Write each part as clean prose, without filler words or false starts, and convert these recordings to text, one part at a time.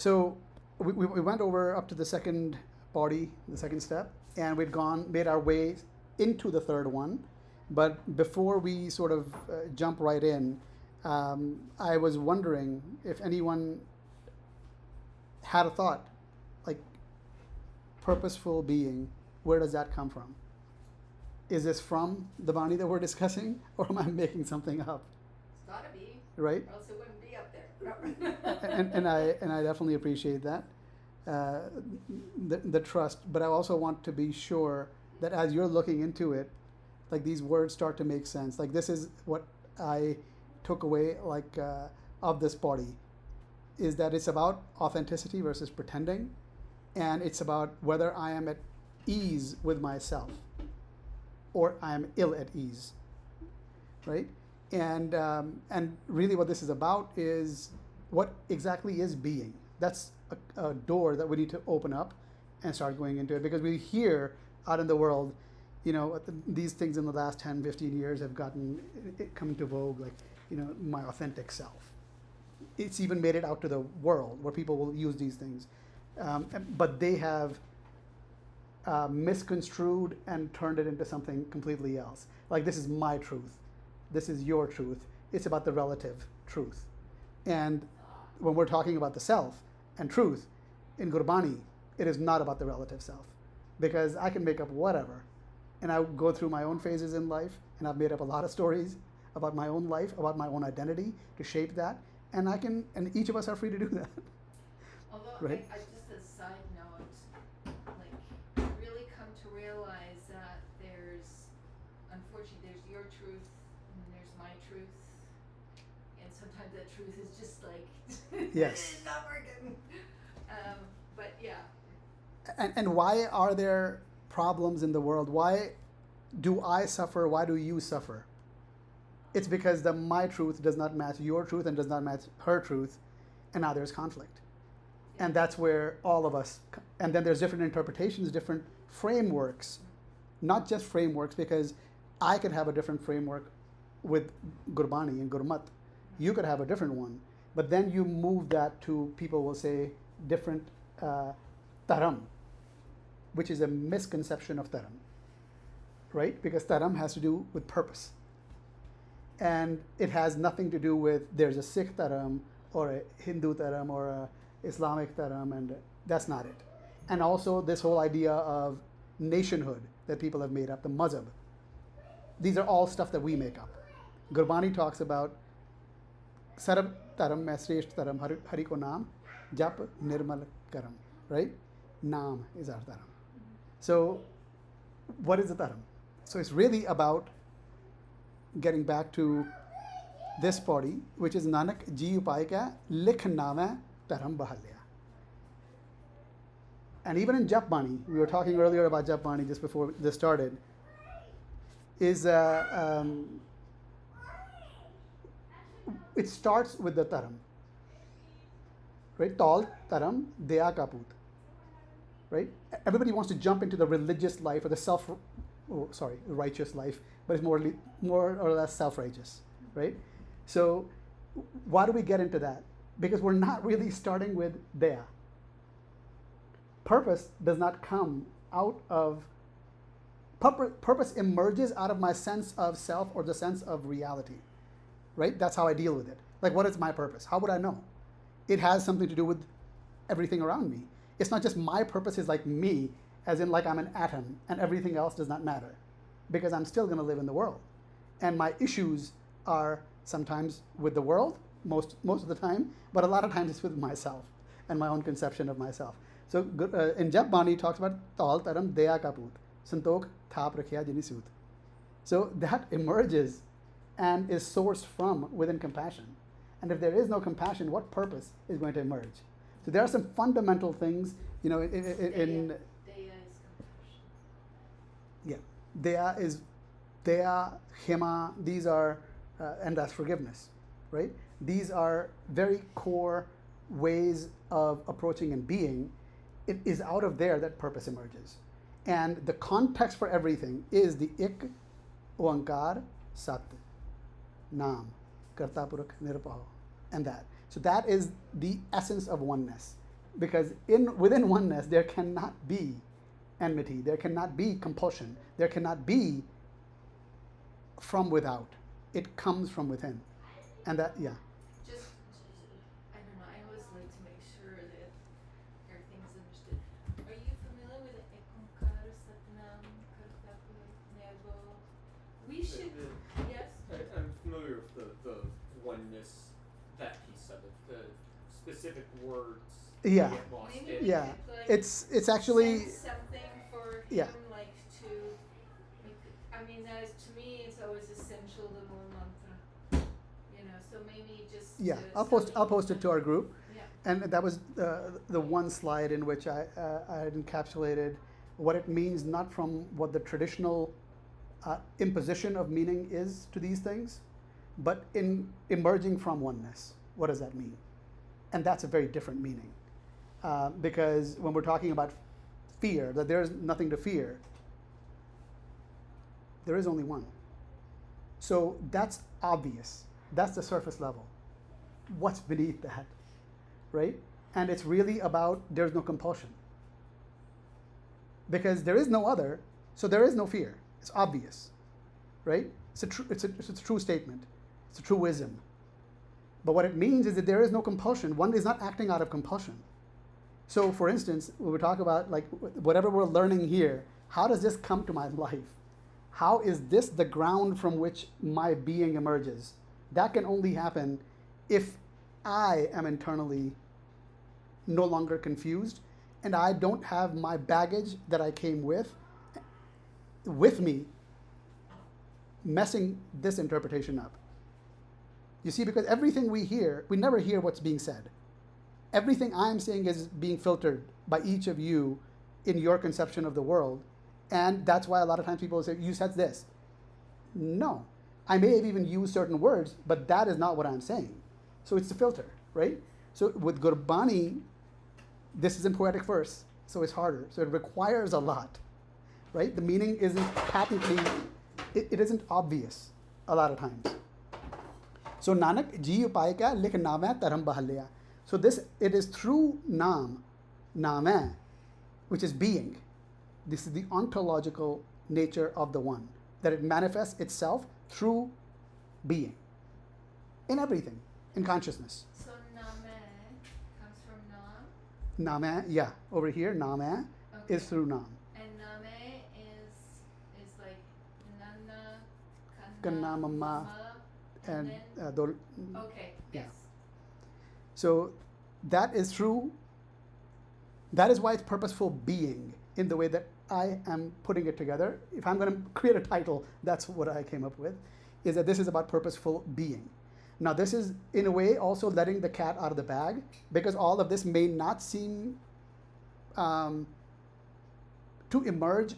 So we went over up to the second body, the second step, and made our way into the third one. But before we sort of jump right in, I was wondering if anyone had a thought, like purposeful being, where does that come from? Is this from the Bani that we're discussing, or am I making something up? It's gotta be. Right? Or else it wouldn't be up there. and I definitely appreciate that, the trust. But I also want to be sure that as you're looking into it, like these words start to make sense. Like this is what I took away, like of this body, is that it's about authenticity versus pretending, and it's about whether I am at ease with myself or I am ill at ease, right? And really what this is about is what exactly is being. That's a door that we need to open up and start going into it, because we hear out in the world, these things in the last 10, 15 years have come into vogue, like, my authentic self. It's even made it out to the world where people will use these things. But they have misconstrued and turned it into something completely else. Like, this is my truth. This is your truth. It's about the relative truth. And when we're talking about the self and truth, in Gurbani, it is not about the relative self. Because I can make up whatever. And I go through my own phases in life, and I've made up a lot of stories about my own life, about my own identity to shape that. And each of us are free to do that. Although, right? I just a side note, like, I really come to realize that unfortunately, there's your truth and there's my truth. And sometimes that truth is just like, yes. it's not working. But yeah. And why are there problems in the world? Why do I suffer? Why do you suffer? It's because my truth does not match your truth and does not match her truth, and now there's conflict. And that's where all of us, and then there's different interpretations, different frameworks, not just frameworks, because I could have a different framework with Gurbani and Gurmat. You could have a different one, but then you move that to, people will say, different taram, which is a misconception of taram, right? Because taram has to do with purpose. And it has nothing to do with, there's a Sikh taram or a Hindu taram or a Islamic taram, and that's not it. And also this whole idea of nationhood that people have made up, the mazhab. These are all stuff that we make up. Gurbani talks about Sarab taram mein shreshth taram hari ko naam jap nirmal karam, right? Naam is our taram. So what is the taram? So it's really about getting back to this body, which is Nanak ji upay ka likh naam taram bahalya. And even in Jap Bani, we were talking earlier about Jap Bani just before this started, is it starts with the taram, right? Tal taram daya kaput, right? Everybody wants to jump into the religious life or the righteous life, but it's more or less self-righteous, right? So why do we get into that? Because we're not really starting with daya. Purpose does not come out of, purpose emerges out of my sense of self or the sense of reality, right? That's how I deal with it. Like, what is my purpose? How would I know? It has something to do with everything around me. It's not just my purpose is like me, as in like I'm an atom and everything else does not matter, because I'm still going to live in the world. And my issues are sometimes with the world, most of the time, but a lot of times it's with myself and my own conception of myself. So in Jap Bani talks about Tal Taram Daya Kaput, Santok Thap Rakhya Jini Sut. So that emerges and is sourced from within compassion. And if there is no compassion, what purpose is going to emerge? So there are some fundamental things, in Daya is compassion. Yeah, Daya, Hema, these are, and that's forgiveness, right? These are very core ways of approaching and being. It is out of there that purpose emerges. And the context for everything is the Ik, Oankar, Sat, Naam, Karta Purakh Nirpaho, and that. So that is the essence of oneness. because within oneness there cannot be enmity, there cannot be compulsion, there cannot be from without. It comes from within. And that, yeah. Just, I don't know, I always like to make sure that everything is understood. Are you familiar with Ekankar, Satnam, Kartapa, Nebo? We should, yes? I'm familiar with the oneness, that piece of it, the specific words Yeah. get lost Maybe in. we Yeah. could, like, It's actually, send something for him, Yeah. like to, I mean, that is, to me, it's always essential, the Mool Mantra. You know, so maybe just. yeah, to I'll post it to our group. Yeah. And that was the one slide in which I had encapsulated what it means, not from what the traditional imposition of meaning is to these things, but in emerging from oneness. What does that mean? And that's a very different meaning. Because when we're talking about fear, that there is nothing to fear, there is only one. So that's obvious. That's the surface level. What's beneath that, right? And it's really about there's no compulsion. Because there is no other, so there is no fear. It's obvious, right? It's a true statement. It's a true wisdom. But what it means is that there is no compulsion. One is not acting out of compulsion. So, for instance, when we talk about like whatever we're learning here, how does this come to my life? How is this the ground from which my being emerges? That can only happen if I am internally no longer confused and I don't have my baggage that I came with me messing this interpretation up. You see, because everything we hear, we never hear what's being said. Everything I'm saying is being filtered by each of you in your conception of the world. And that's why a lot of times people say, you said this. No. I may have even used certain words, but that is not what I'm saying. So it's the filter, right? So with Gurbani, this is in poetic verse, so it's harder. So it requires a lot, right? The meaning isn't patently, it isn't obvious a lot of times. So Nanak ji upay kya likh naam taram bahalya. So it is through naam, naam, which is being. This is the ontological nature of the one, that it manifests itself through being in everything, in consciousness. So Name comes from Nam. Naam, yeah, over here, naam Okay. is through naam. And Name is like Nana, Kanna, Mama, and then, okay, yeah. yes. So that is true. That is why it's purposeful being in the way that I am putting it together. If I'm going to create a title, that's what I came up with, is that this is about purposeful being. Now this is in a way also letting the cat out of the bag, because all of this may not seem to emerge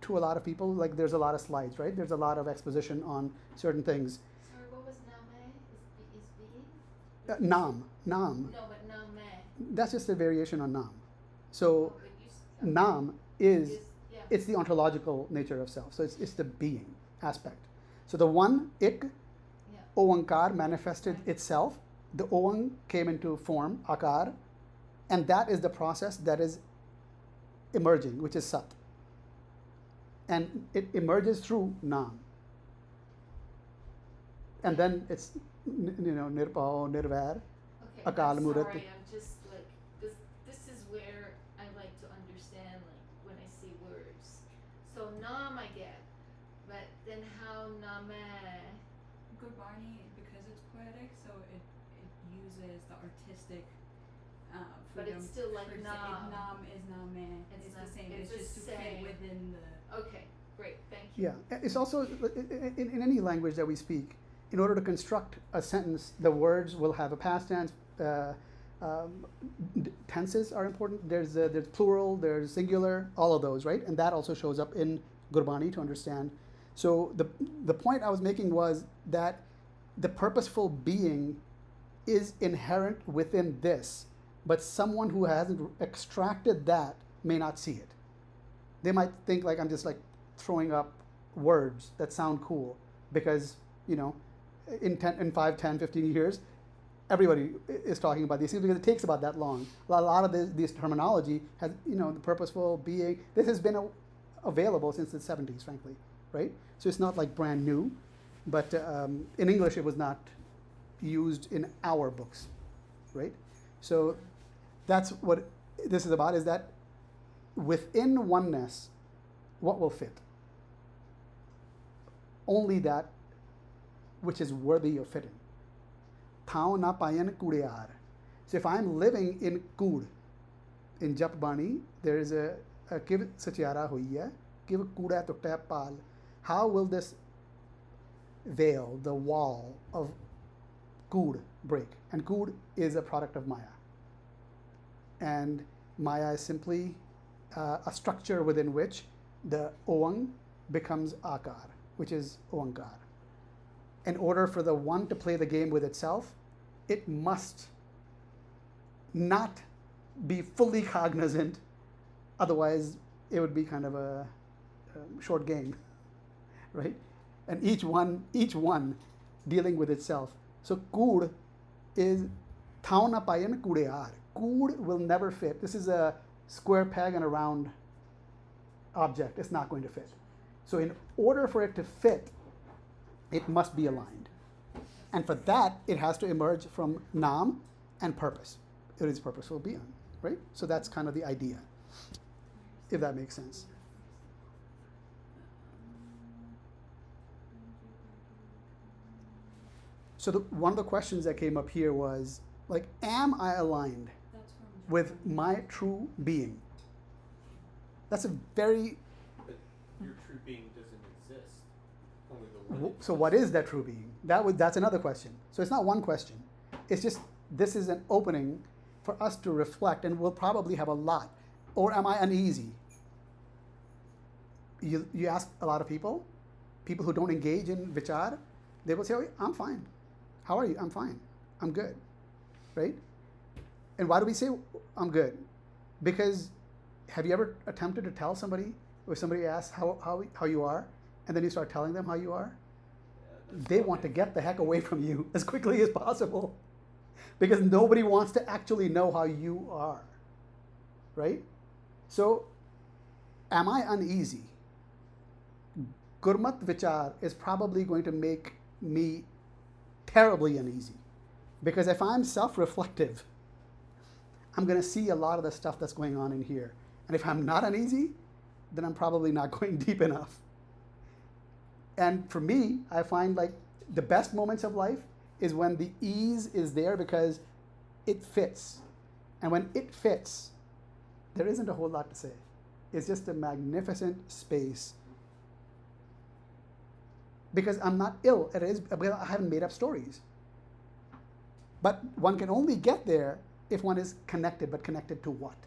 to a lot of people. Like there's a lot of slides, right? There's a lot of exposition on certain things. Sorry, what was Name? Is being? Nam. No, but Name. That's just a variation on nam. Oh, So but you nam is, yeah. it's the ontological nature of self. So it's the being aspect. So the one, ik, Yeah. Oankar manifested itself. The Oang came into form, Akar, and that is the process that is emerging, which is Sat. And it emerges through Nam. And then it's, Nirpao, Nirvair, Okay, Akal I'm Murat. sorry, I'm just like, this is where I like to understand, like, when I see words. So Nam I get, but then how Name? Gurbani, because it's poetic, so it uses the artistic But freedom. it's still like for nam. Nam is name. It's It's not- the same. it's It's the just to fit same. within the. Okay, great, thank you. Yeah, it's also in any language that we speak, in order to construct a sentence, the words will have a past tense. Tenses are important. There's plural, there's singular, all of those, right? And that also shows up in Gurbani to understand. So the point I was making was that the purposeful being is inherent within this, but someone who hasn't extracted that may not see it. They might think like I'm just like throwing up words that sound cool because, in 5, 10, 15 years, everybody is talking about these things because it takes about that long. A lot of this terminology has, the purposeful being. This has been available since the 70s, frankly, right? So it's not like brand new, but in English it was not used in our books, right? So that's what this is about, is that within oneness, what will fit? Only that which is worthy of fitting. Thao na payan kudear. So if I'm living in kud, in Jap Bani, there is a kiv sachiara hui hai, kiv kuda tutta pal. How will this veil, the wall of kud, break? And kud is a product of Maya. And Maya is simply a structure within which the Oang becomes Akar, which is Oankar. In order for the one to play the game with itself, it must not be fully cognizant, otherwise it would be kind of a short game, right? And each one dealing with itself. So kud is thao na payan kudear. Kud will never fit. This is a square peg and a round object. It's not going to fit. So in order for it to fit, it must be aligned. And for that, it has to emerge from Nam and purpose. It is purposeful being, right? So that's kind of the idea, if that makes sense. So one of the questions that came up here was, like, am I aligned with my true being? That's a very... But your true being doesn't exist. Only the one So what is that true being? That's another question. So it's not one question. It's just, this is an opening for us to reflect, and we'll probably have a lot. Or am I uneasy? You ask a lot of people who don't engage in vichar, they will say, oh, I'm fine. How are you? I'm fine. I'm good. Right? And why do we say I'm good? Because have you ever attempted to tell somebody, or somebody asks how you are, and then you start telling them how you are? They want to get the heck away from you as quickly as possible, because nobody wants to actually know how you are, right? So, am I uneasy? Gurmat vichar is probably going to make me terribly uneasy, because if I'm self-reflective, I'm going to see a lot of the stuff that's going on in here. And if I'm not uneasy, then I'm probably not going deep enough. And for me, I find like the best moments of life is when the ease is there because it fits. And when it fits, there isn't a whole lot to say. It's just a magnificent space. Because I'm not ill. I haven't made up stories. But one can only get there if one is connected, but connected to what?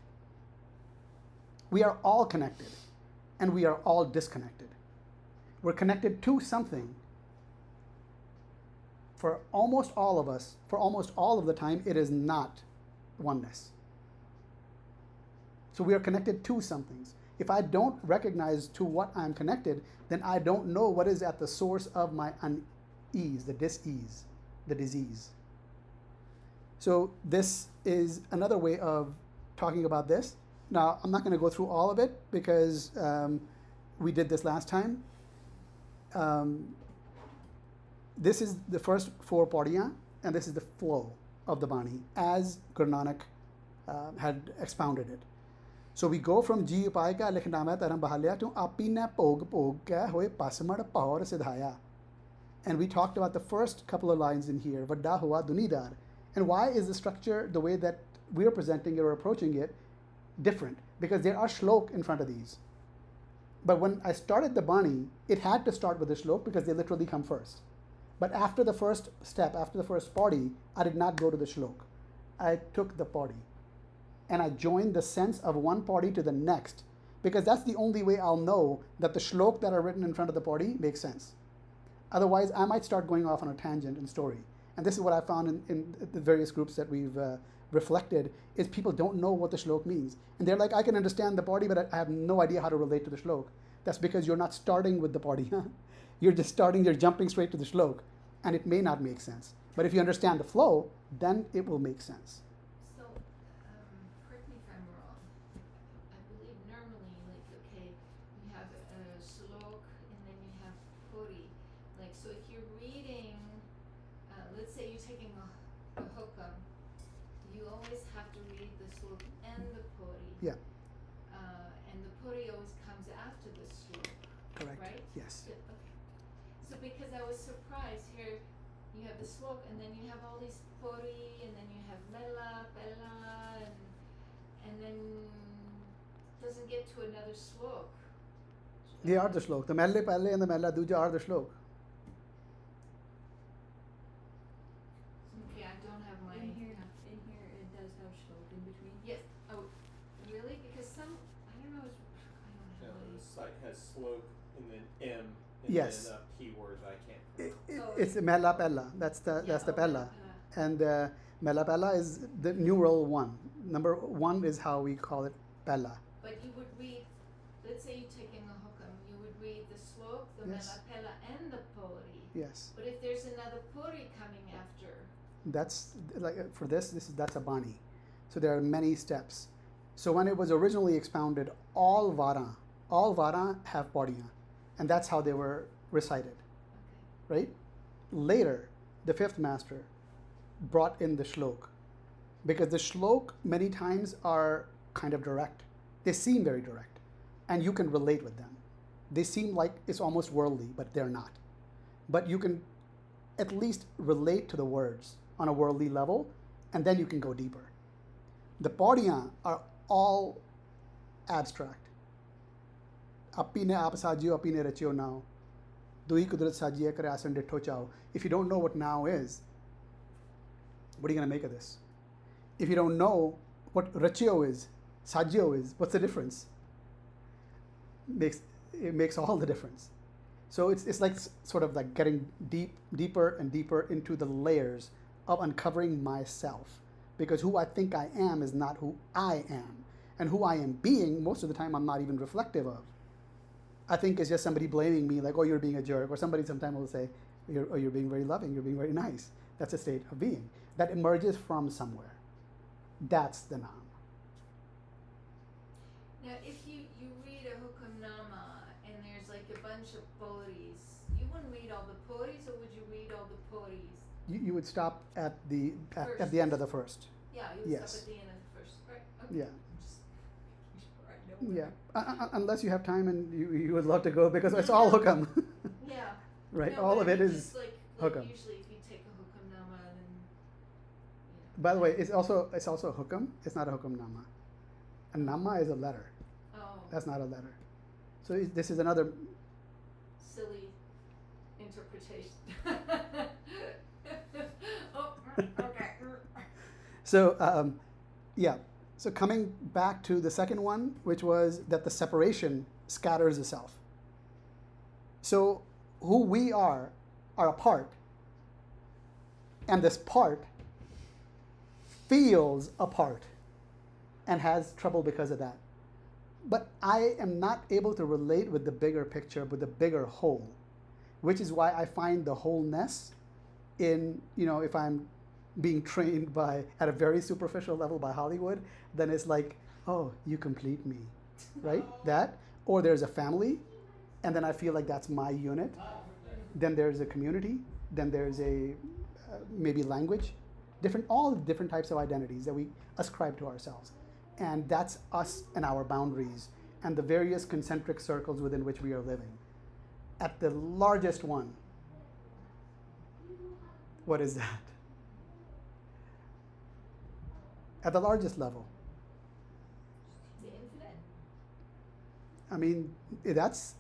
We are all connected, and we are all disconnected. We're connected to something. For almost all of us, for almost all of the time, it is not oneness. So we are connected to something. If I don't recognize to what I'm connected, then I don't know what is at the source of my unease, the dis-ease, the disease. So this is another way of talking about this. Now, I'm not going to go through all of it because we did this last time. This is the first 4 pauriyan, and this is the flow of the Bani as Guru Nanak had expounded it. So we go from Ji Upay ka Likhnama Taram Bahalya to Apina Pog Pog Ka Hoye Pasmad Paur Siddhaya. And we talked about the first couple of lines in here, Vadda Hua Dunidar. And why is the structure, the way that we are presenting it or approaching it, different? Because there are shlok in front of these. But when I started the Bani, it had to start with the shlok because they literally come first. But after the first step, after the first pauri, I did not go to the shlok. I took the pauri. And I joined the sense of one pauri to the next, because that's the only way I'll know that the shlok that are written in front of the pauri makes sense. Otherwise, I might start going off on a tangent in story. And this is what I found in the various groups that we've reflected, is people don't know what the shlok means. And they're like, I can understand the pauri, but I have no idea how to relate to the shlok. That's because you're not starting with the pauri. You're just starting, you're jumping straight to the shlok. And it may not make sense. But if you understand the flow, then it will make sense. So, correct me if I'm wrong. I believe normally, like, okay, you have a slok and then you have Paurhi. Like, so if you're reading, let's say you're taking a hukam, you always have to read the slok and the Paurhi. Yeah. And the Paurhi always comes after the slok, Correct. right? Yes. Yeah, okay. So because I was surprised here, you have the slok and then you have all these Paurhi and then you have Mela, Bella, and then doesn't get to another slok. They are the shlok. The melle pahle and the mella duja are the shlok. Okay, I don't have my. In here it does have shlok in between. Yes. Oh, really? Because some, I don't know. I Yeah, don't the have site has slope and then M and Yes. then P words I can't It, pronounce. it's the mella pella. That's the pella. And mella pella is the numeral 1. Number 1 is how we call it pella. But you would read, let's say you're taking a hukam, you would read the slok, the Yes. Mela, Pella, and the Paurhi. Yes. But if there's another Paurhi coming after, That's like for that's a bani. So there are many steps. So when it was originally expounded, all vara have padiyan, and that's how they were recited, okay. right? Later, the fifth master brought in the shlok, because the shlok many times are kind of direct. They seem very direct, and you can relate with them. They seem like it's almost worldly, but they're not. But you can at least relate to the words on a worldly level, and then you can go deeper. The padiyan are all abstract. Api ne aap sajiyo, api ne rachiyo now. Dui kudrat sajiye kare asan ditho chao. If you don't know what now is, what are you going to make of this? If you don't know what rachiyo is, sajiyo is, what's the difference? It makes all the difference. So it's like sort of like getting deeper and deeper into the layers of uncovering myself, because who I think I am is not who I am, and who I am being most of the time I'm not even reflective of. I think it's just somebody blaming me, like, oh, you're being a jerk, or somebody sometimes will say, you're being very loving, you're being very nice. That's a state of being that emerges from somewhere. That's the nam. Now, if you read a hukamnama and there's like a bunch of Paurhis, you wouldn't read all the Paurhis, or would you read all the Paurhis? You would stop at the First. end of the first. Yeah, you would Yes. stop at the end of the first, right? Okay. Yeah. Just making sure I know. Yeah, unless you have time and you would love to go, because it's all hukam. Yeah. Right, No, all but of I it mean, is just like hukam. usually if you take a hukamnama, then By the way, it's also hukam. It's not a hukam nama. A nama is a letter. oh, That's not a letter. So this is another. silly interpretation. Oh, okay. So yeah. So coming back to the second one, which was that the separation scatters the self. So who we are a part, and this part feels apart and has trouble because of that. But I am not able to relate with the bigger picture, with the bigger whole, which is why I find the wholeness in, if I'm being trained at a very superficial level by Hollywood, then it's like, oh, you complete me, right? That, or there's a family, and then I feel like that's my unit. Then there's a community, then there's a maybe language, all different types of identities that we ascribe to ourselves. And that's us and our boundaries and the various concentric circles within which we are living. At the largest one, what is that? At the largest level. The infinite? I mean, that's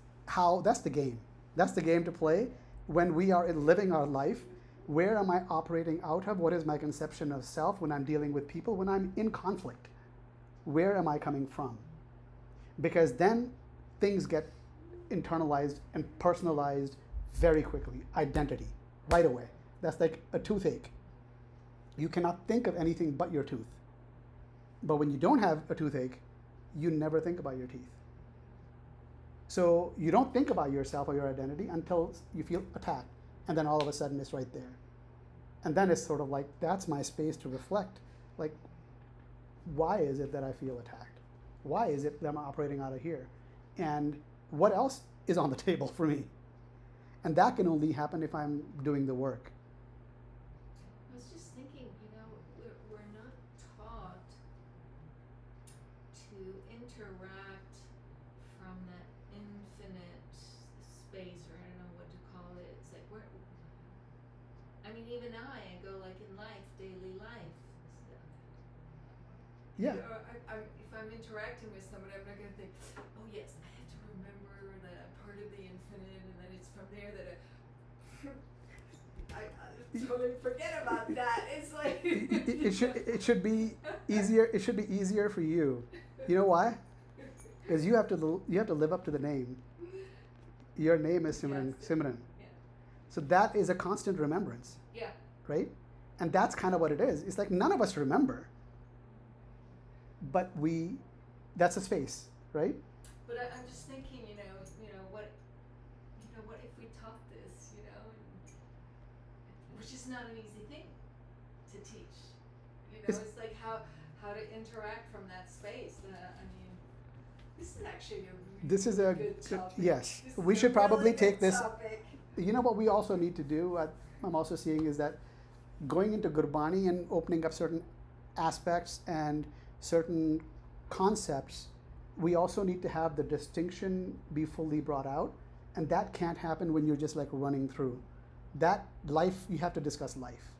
the game. That's the game to play when we are living our life. Where am I operating out of? What is my conception of self when I'm dealing with people, when I'm in conflict? Where am I coming from? Because then things get internalized and personalized very quickly. Identity, right away. That's like a toothache. You cannot think of anything but your tooth. But when you don't have a toothache, you never think about your teeth. So you don't think about yourself or your identity until you feel attacked. And then all of a sudden it's right there. And then it's sort of like, that's my space to reflect. Like, why is it that I feel attacked? Why is it that I'm operating out of here? And what else is on the table for me? And that can only happen if I'm doing the work. I was just thinking, we're not taught to interact from that infinite space, or I don't know what to call it. It's like even I go like in life, daily life. Yeah. If I'm interacting with someone, I'm not going to think, oh yes, I have to remember that I'm part of the infinite, and then it's from there that I totally forget about that. It's like it should be easier. It should be easier for you. You know why? Because you have to live up to the name. Your name is Simran. Yes. Simran. Yeah. So that is a constant remembrance. Yeah. Right? And that's kind of what it is. It's like none of us remember. But that's a space, right? But I'm just thinking, what if we taught this, which is not an easy thing to teach. It's like how to interact from that space. This is actually this is a good topic. Yes. This We is should a probably really take good this. topic. You know what we also need to do, I'm also seeing, is that going into Gurbani and opening up certain aspects and certain concepts, we also need to have the distinction be fully brought out, and that can't happen when you're just like running through. That life, you have to discuss life,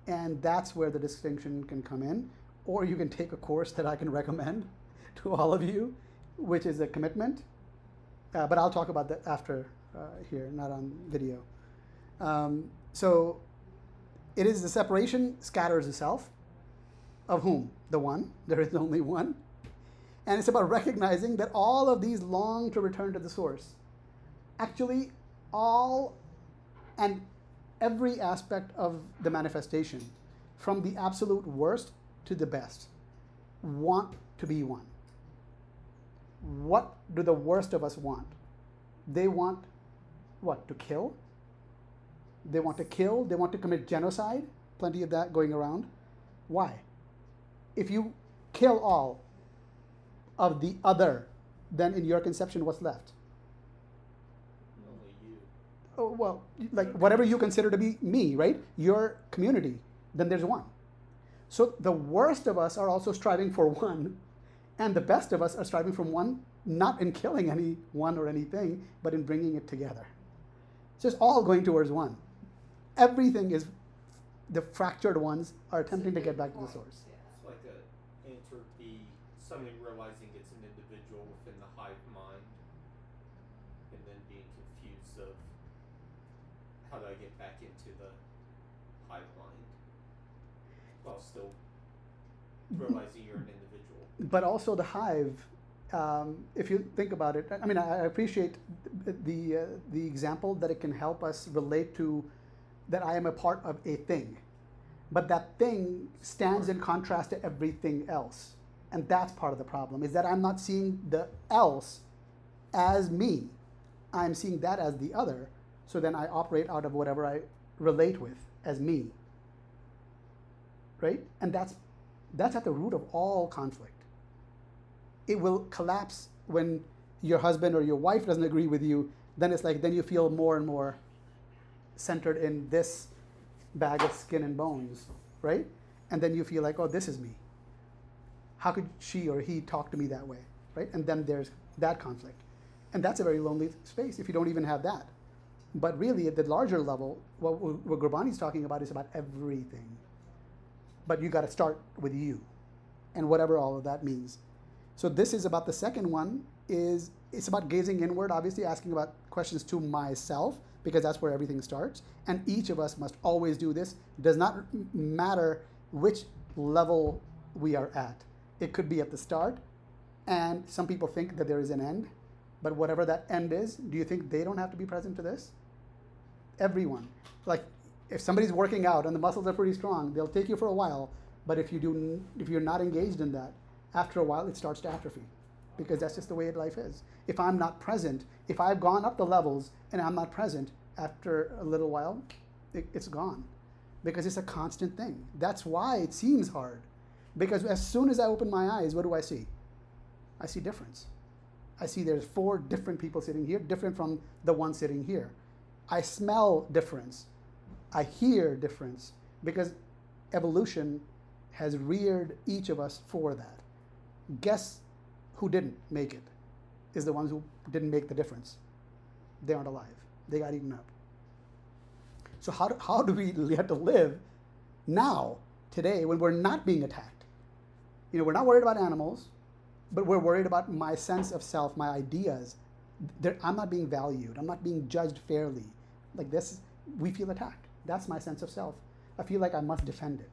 and that's where the distinction can come in. Or you can take a course that I can recommend to all of you, which is a commitment, but I'll talk about that after here, not on video. So it is the separation scatters the self. Of whom? The one. There is only one. And it's about recognizing that all of these long to return to the source. Actually, all and every aspect of the manifestation, from the absolute worst to the best, want to be one. What do the worst of us want? They want what? To kill? They want to kill. They want to commit genocide. Plenty of that going around. Why? If you kill all of the other, then in your conception, what's left? Only you. Oh, well, like whatever you consider to be me, right? Your community, then there's one. So the worst of us are also striving for one, and the best of us are striving for one, not in killing anyone or anything, but in bringing it together. So it's all going towards one. Everything is, the fractured ones are attempting to get back to the source. It's like somebody realizing it's an individual within the hive mind, and then being confused of how do I get back into the hive mind while still realizing you're an individual. But also the hive, if you think about it, I mean, I appreciate the example that it can help us relate to that I am a part of a thing. But that thing stands in contrast to everything else. And that's part of the problem, is that I'm not seeing the else as me. I'm seeing that as the other. So then I operate out of whatever I relate with as me. Right? And that's at the root of all conflict. It will collapse when your husband or your wife doesn't agree with you. Then it's like, then you feel more and more centered in this bag of skin and bones, right? And then you feel like, oh, this is me. How could she or he talk to me that way, right? And then there's that conflict. And that's a very lonely space if you don't even have that. But really, at the larger level, what Gurbani's talking about is about everything. But you got to start with you and whatever all of that means. So this is about the second one, it's about gazing inward, obviously asking about questions to myself, because that's where everything starts. And each of us must always do this. Does not matter which level we are at. It could be at the start, and some people think that there is an end, but whatever that end is, do you think they don't have to be present to this? Everyone. Like, if somebody's working out and the muscles are pretty strong, they'll take you for a while, but if you're not engaged in that, after a while it starts to atrophy, because that's just the way life is. If I'm not present, if I've gone up the levels and I'm not present, after a little while, it's gone. because it's a constant thing. That's why it seems hard. Because as soon as I open my eyes, what do I see? I see difference. I see there's 4 different people sitting here, different from the one sitting here. I smell difference. I hear difference, because evolution has reared each of us for that. Guess who didn't make it? Is the ones who didn't make the difference. They aren't alive. They got eaten up. So how do we get to live now, today, when we're not being attacked? We're not worried about animals, but we're worried about my sense of self, my ideas. I'm not being valued. I'm not being judged fairly. Like this, we feel attacked. That's my sense of self. I feel like I must defend it.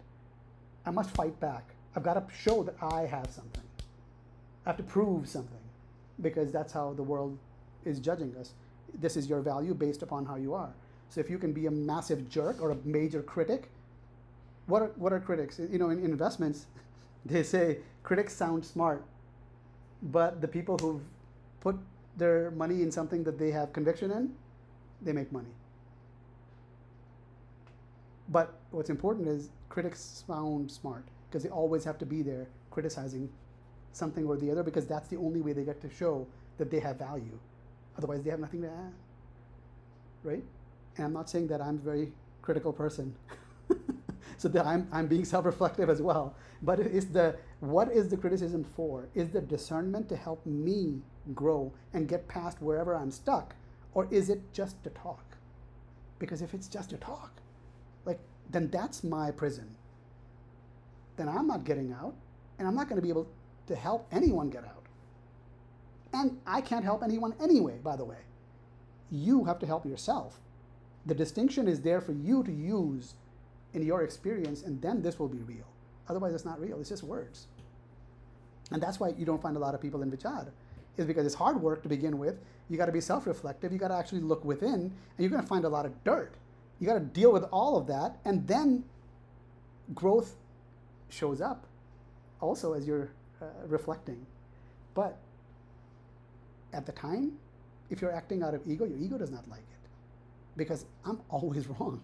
I must fight back. I've got to show that I have something. I have to prove something, because that's how the world is judging us. This is your value based upon how you are. So if you can be a massive jerk or a major critic, what are critics? In investments, they say critics sound smart, but the people who've put their money in something that they have conviction in, they make money. But what's important is critics sound smart, because they always have to be there criticizing something or the other, because that's the only way they get to show that they have value. Otherwise, they have nothing to add, right? And I'm not saying that I'm a very critical person, so that I'm being self-reflective as well. But what is the criticism for? Is the discernment to help me grow and get past wherever I'm stuck, or is it just to talk? Because if it's just to talk, then that's my prison. Then I'm not getting out, and I'm not going to be able to help anyone get out. And I can't help anyone anyway, by the way. You have to help yourself. The distinction is there for you to use in your experience, and then this will be real. Otherwise, it's not real. It's just words. And that's why you don't find a lot of people in Vichar, is because it's hard work to begin with. You got to be self-reflective. You got to actually look within, and you're going to find a lot of dirt. You got to deal with all of that, and then growth shows up also as you're reflecting. But at the time, if you're acting out of ego, your ego does not like it, because I'm always wrong.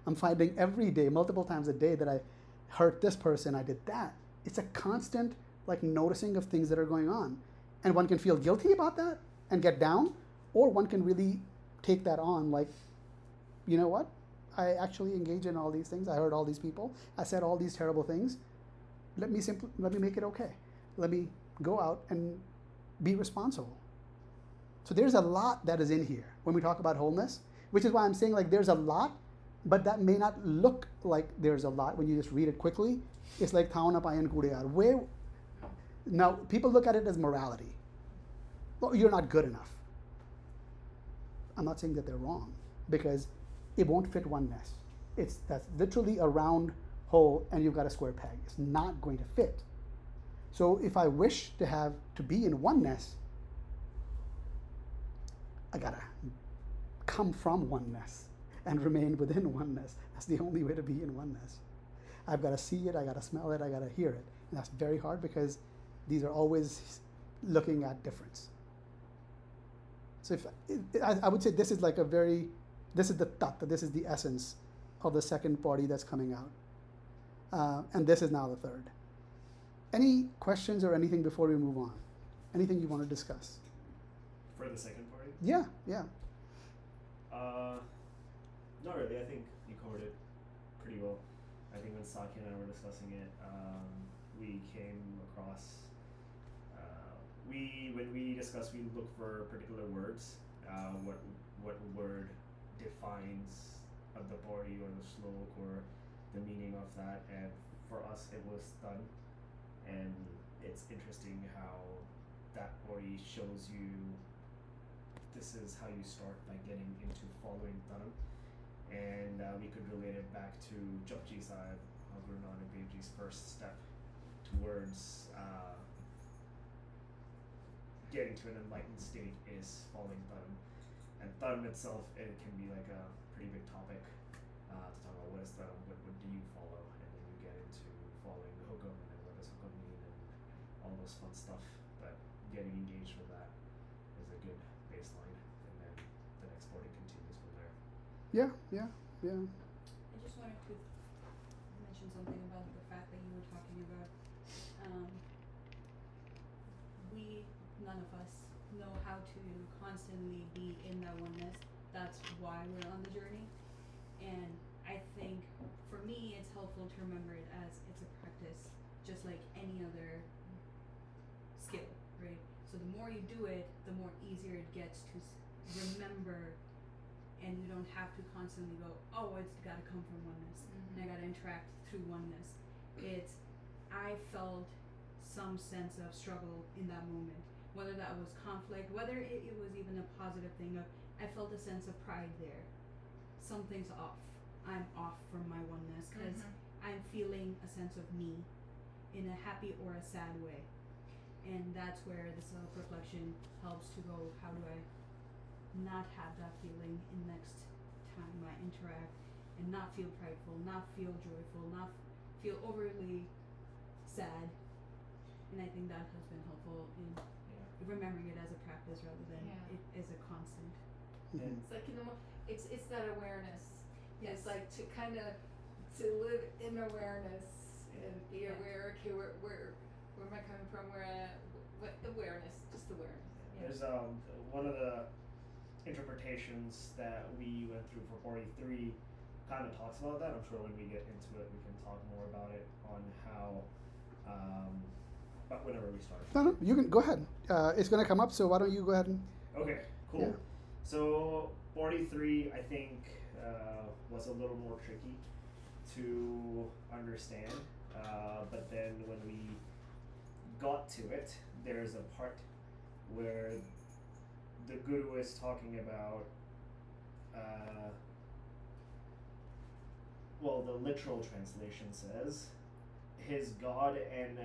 I'm finding every day, multiple times a day, that I hurt this person, I did that. It's a constant noticing of things that are going on. And one can feel guilty about that and get down, or one can really take that on, you know what? I actually engage in all these things. I hurt all these people. I said all these terrible things. Let me make it okay. Let me go out and be responsible. So there's a lot that is in here when we talk about wholeness, which is why I'm saying there's a lot, but that may not look like there's a lot when you just read it quickly. It's like Thauna Payan Kudeyar. Now, people look at it as morality. Well, you're not good enough. I'm not saying that they're wrong, because it won't fit one nest. That's literally a round hole, and you've got a square peg. It's not going to fit. So if I wish to be in oneness, I gotta come from oneness and remain within oneness. That's the only way to be in oneness. I've got to see it, I got to smell it, I got to hear it. And that's very hard, because these are always looking at difference. So I would say this is this is the tattva, this is the essence of the second party that's coming out. And this is now the third. Any questions or anything before we move on? Anything you want to discuss? For the second party? Yeah. Not really. I think you covered it pretty well. I think when Saki and I were discussing it, we came across, when we discuss, we look for particular words, what word defines the body or the slok or the meaning of that, and for us it was done. And it's interesting how that body shows you this is how you start by getting into following Dhanam. And we could relate it back to Japji Sahib, Guru Nanak Dev Ji's first step towards getting to an enlightened state is following Dhanam. And Dhanam itself, it can be like a pretty big topic to talk about what is Dhanam, what do you follow, and then you get into following the hukam, and then what does hukam mean, and all those fun stuff. But getting engaged with that is a good baseline, and then the next party continues from there. Yeah. I just wanted to something about the fact that you were talking about. None of us know how to constantly be in that oneness. That's why we're on the journey. And I think for me, it's helpful to remember it as it's a practice, just like any other skill, right? So the more you do it, the more easier it gets to remember, and you don't have to constantly go, oh, it's gotta come from oneness, and I gotta interact through oneness. I felt some sense of struggle in that moment, whether that was conflict, whether it was even a positive thing of, I felt a sense of pride there. Something's off. I'm off from my oneness because I'm feeling a sense of me in a happy or a sad way. And that's where the self-reflection helps to go, how do I not have that feeling in next time I interact, and not feel prideful, not feel joyful, not feel overly sad. And I think that has been helpful in remembering it as a practice rather than it as a constant. It's like it's that awareness. Yes. It's like to kind of to live in awareness and be aware. Okay, where am I coming from? What awareness? Just awareness. Yeah. There's one of the interpretations that we went through for Paurhi 3 kind of talks about that. I'm sure when we get into it, we can talk more about it on how. But whenever we start. No, you can go ahead. It's going to come up, so why don't you go ahead and. Okay, cool. Yeah. So 43, I think, was a little more tricky to understand. But then when we got to it, there's a part where the guru is talking about, the literal translation says, his God and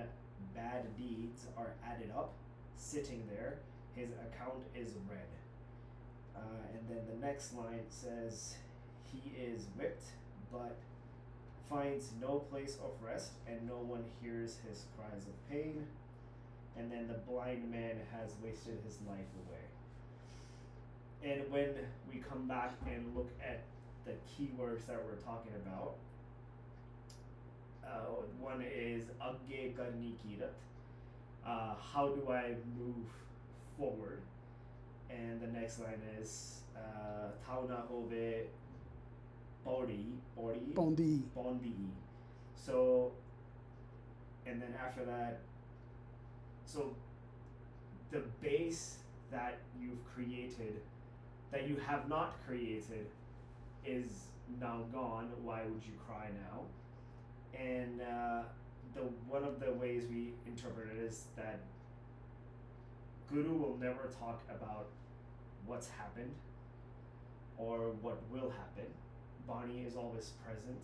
bad deeds are added up, sitting there, his account is read. And then the next line says, he is whipped, but finds no place of rest, and no one hears his cries of pain. And then the blind man has wasted his life away. And when we come back and look at the keywords that we're talking about, one is agge karni kirat. How do I move forward? And the next line is Tauna hove Paurhi. Bondi. So, and then after that, so the base that you've created, that you have not created, is now gone. Why would you cry now? And one of the ways we interpret it is that Guru will never talk about what's happened or what will happen. Bani is always present.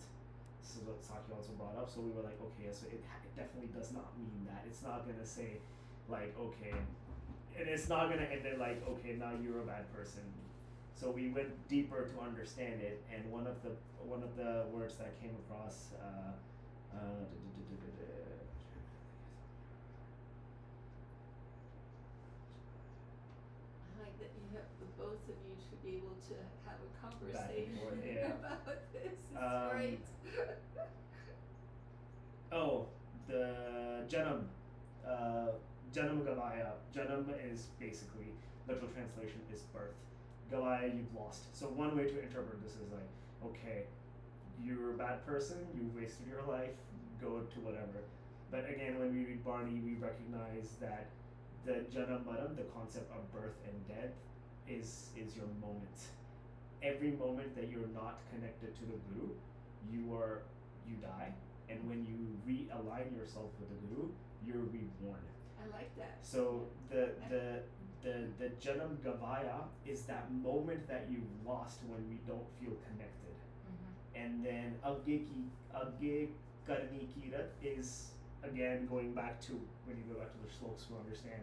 This is what Saki also brought up. So we were like, okay, so it definitely does not mean that. It's not gonna say like, okay, and it's not gonna end it like, okay, now you're a bad person. So we went deeper to understand it, and one of the words that came across. I like that you have the both of you should be able to have a conversation forth, yeah. about this. It's great. The Janam, Janam Gavaya. Janam is basically, literal translation is birth. Gavaya, you've lost. So one way to interpret this is like, okay, you're a bad person, you've wasted your life, go to whatever. But again, when we read Barney, we recognize that the Janam Maram, the concept of birth and death, is your moment. Every moment that you're not connected to the Guru, you die. And when you realign yourself with the Guru, you're reborn. I like that. So the Janam Gavaya is that moment that you've lost when we don't feel connected. And then Agge Karni Kirat is, again, going back to, when you go back to the shlokas, to understand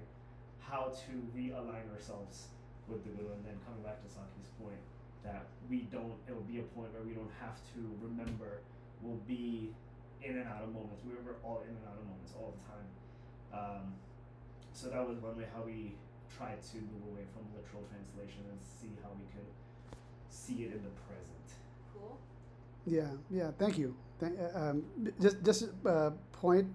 how to realign ourselves with the Guru, and then coming back to Saki's point, that it'll be a point where we don't have to remember, we'll be in and out of moments. We're all in and out of moments all the time. So that was one way how we tried to move away from literal translation and see how we could see it in the present. Cool. Yeah, thank you. Just point,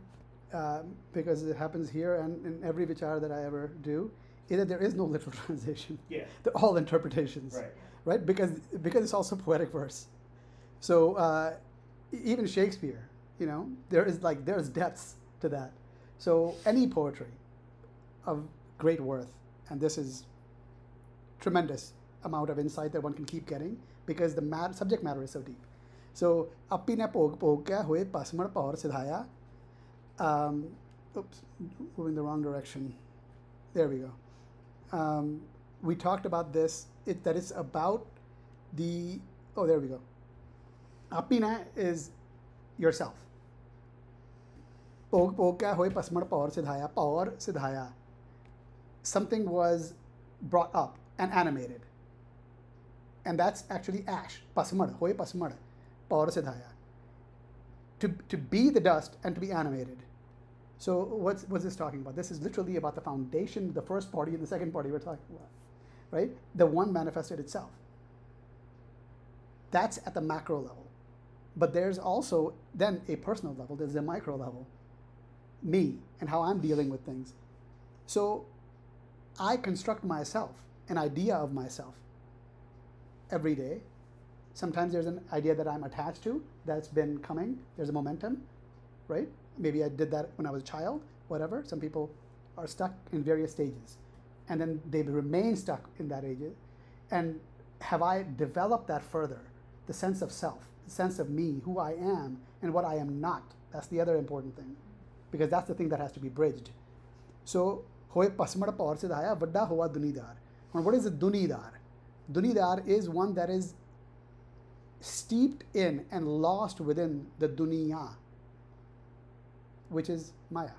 because it happens here and in every vichar that I ever do, is that there is no literal translation. Yeah. They're all interpretations, Right. right? Because it's also poetic verse. So even Shakespeare, there's depths to that. So any poetry of great worth, and this is tremendous amount of insight that one can keep getting because the subject matter is so deep. So appi ne pog kya hoye pasmar paur sidhaya. Oops, moving the wrong direction. There we go. We talked about this, that it's about there we go. Appi ne is yourself. Pog kya hoye pasmar paur sidhaya. Paur sidhaya. Something was brought up and animated. And that's actually ash. Pasmad, hoye pasmad. Paur sidhaya. To be the dust and to be animated. So what's this talking about? This is literally about the foundation, the first party and the second party we're talking about. Right? The one manifested itself. That's at the macro level. But there's also then a personal level. There's a micro level. Me and how I'm dealing with things. So I construct myself, an idea of myself every day. Sometimes there's an idea that I'm attached to that's been coming. There's a momentum, right? Maybe I did that when I was a child, whatever. Some people are stuck in various stages. And then they remain stuck in that age. And have I developed that further? The sense of self, the sense of me, who I am, and what I am not. That's the other important thing. Because that's the thing that has to be bridged. So, hoye pasmad paur sidhaya, vadda hoa dunidar. And what is a dunidar? Dunidar is one that is steeped in and lost within the dunya, which is Maya,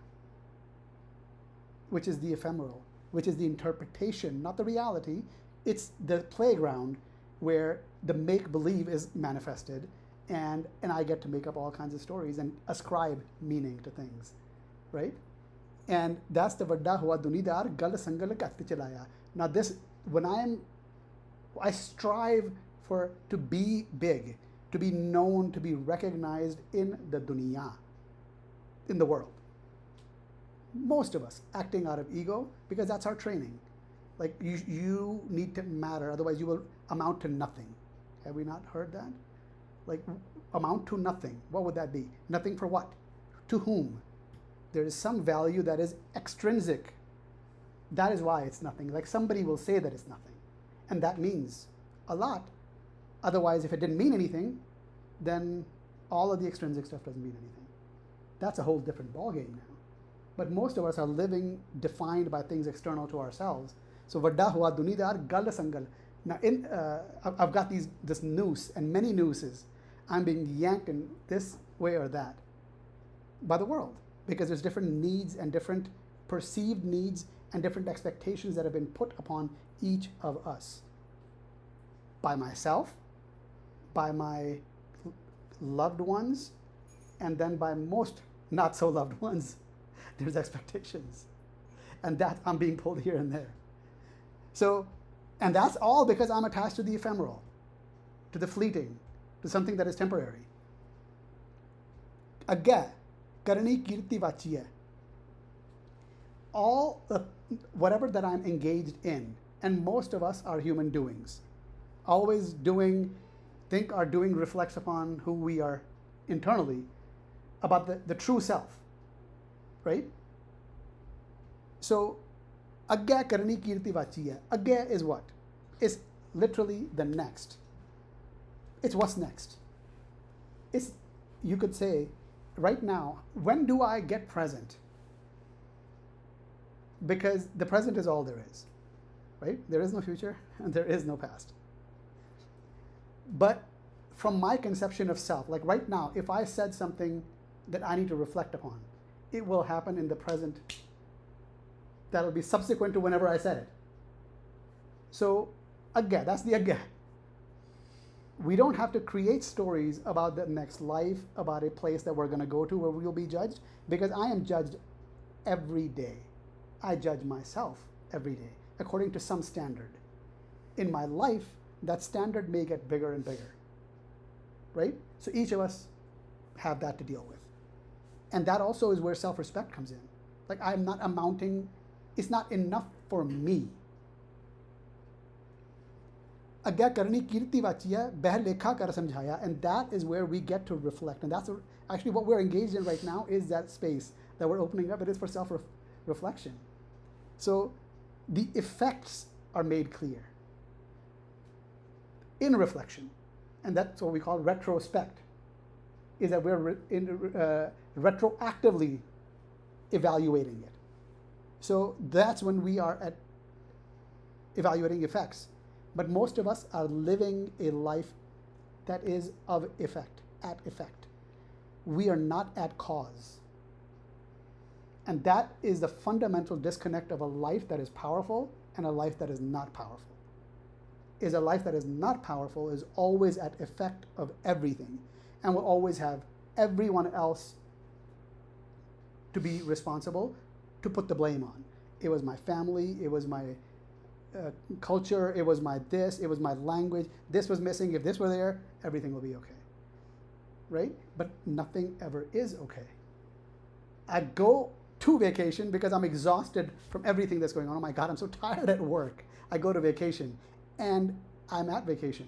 which is the ephemeral, which is the interpretation, not the reality. It's the playground where the make-believe is manifested, and I get to make up all kinds of stories and ascribe meaning to things, right? And that's the vadda hua dunidar gal sangal katti chalaya. Now this, when I strive to be big, to be known, to be recognized in the dunya, in the world. Most of us acting out of ego because that's our training. Like you need to matter, otherwise you will amount to nothing. Have we not heard that? Like amount to nothing. What would that be? Nothing for what? To whom? There is some value that is extrinsic. That is why it's nothing. Like somebody will say that it's nothing. And that means a lot. Otherwise, if it didn't mean anything, then all of the extrinsic stuff doesn't mean anything. That's a whole different ballgame now. But most of us are living defined by things external to ourselves. So vadda hua dunidar gal sangal. Now I've got this noose and many nooses. I'm being yanked in this way or that by the world because there's different needs and different perceived needs and different expectations that have been put upon each of us. By myself, by my loved ones, and then by most not so loved ones. There's expectations. And that I'm being pulled here and there. So, and that's all because I'm attached to the ephemeral, to the fleeting, to something that is temporary. Agya, karani kirti vachiya. All whatever that I'm engaged in, and most of us are human doings. Always doing, our doing reflects upon who we are internally, about the true self, right? So, agya karani kirti vachiya. Agya is what? It's literally the next. It's what's next. It's, you could say, right now, when do I get present? Because the present is all there is, right? There is no future and there is no past. But from my conception of self, like right now, if I said something that I need to reflect upon, it will happen in the present. That'll be subsequent to whenever I said it. So, agya, that's the agya. We don't have to create stories about the next life, about a place that we're going to go to where we'll be judged, because I am judged every day. I judge myself every day according to some standard. In my life, that standard may get bigger and bigger, right? So each of us have that to deal with. And that also is where self-respect comes in. Like, I'm not amounting, it's not enough for me. Agya karni kirti vachiya, beh lekha kar samjhaya, and that is where we get to reflect. And that's actually what we're engaged in right now, is that space that we're opening up. It is for self-reflection. So the effects are made clear in reflection. And that's what we call retrospect, is that we're retroactively evaluating it. So that's when we are at evaluating effects. But most of us are living a life that is of effect, at effect. We are not at cause. And that is the fundamental disconnect of a life that is powerful and a life that is not powerful. Is a life that is not powerful is always at effect of everything and will always have everyone else to be responsible, to put the blame on. It was my family, it was my culture, it was my this, it was my language, this was missing, if this were there, everything will be okay. Right? But nothing ever is okay. I go to vacation because I'm exhausted from everything that's going on. Oh my God, I'm so tired at work. I go to vacation and I'm at vacation,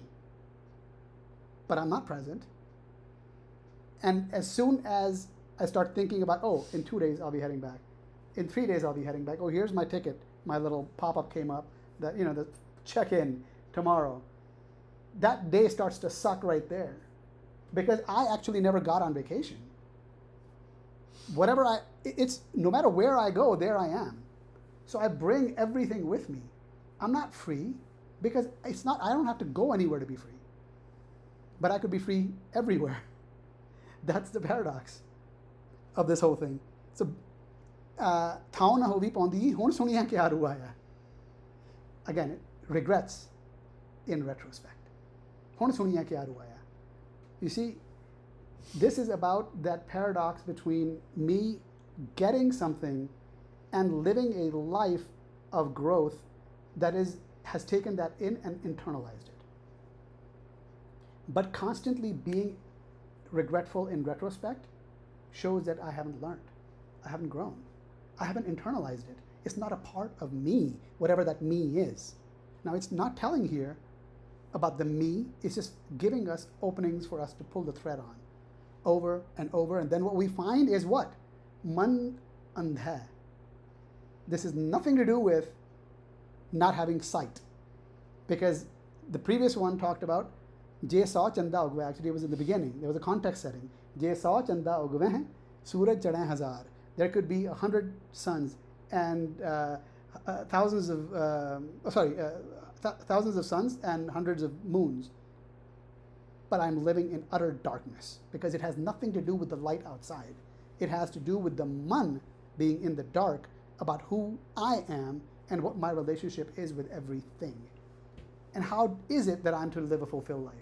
but I'm not present. And as soon as I start thinking about, oh, in 2 days I'll be heading back. In 3 days I'll be heading back. Oh, here's my ticket. My little pop-up came up that, the check-in tomorrow. That day starts to suck right there because I actually never got on vacation. It's no matter where I go, there I am. So I bring everything with me. I'm not free because I don't have to go anywhere to be free. But I could be free everywhere. That's the paradox of this whole thing. So, ਥਾਉ ਨਾ ਹੋਵੀ ਪਾਉਂਦੀ ਹੁਣ ਸੁਣੀਆਂ ਕਿ ਹਾਰੂ ਆਇਆ. Again, regrets in retrospect. ਹੁਣ ਸੁਣੀਆਂ ਕਿ ਹਾਰੂ ਆਇਆ. You see, this is about that paradox between me getting something and living a life of growth that has taken that in and internalized it. But constantly being regretful in retrospect shows that I haven't learned, I haven't grown, I haven't internalized it. It's not a part of me, whatever that me is. Now, it's not telling here about the me, it's just giving us openings for us to pull the thread on over and over. And then what we find is what? Man andha. This has nothing to do with not having sight. Because the previous one talked about Je saw chanda ugve. Actually, it was in the beginning. There was a context setting. Je saw chanda ugve, suraj chade hazar. There could be 100 suns and thousands of suns and hundreds of moons. But I'm living in utter darkness because it has nothing to do with the light outside. It has to do with the man being in the dark about who I am and what my relationship is with everything. And how is it that I'm to live a fulfilled life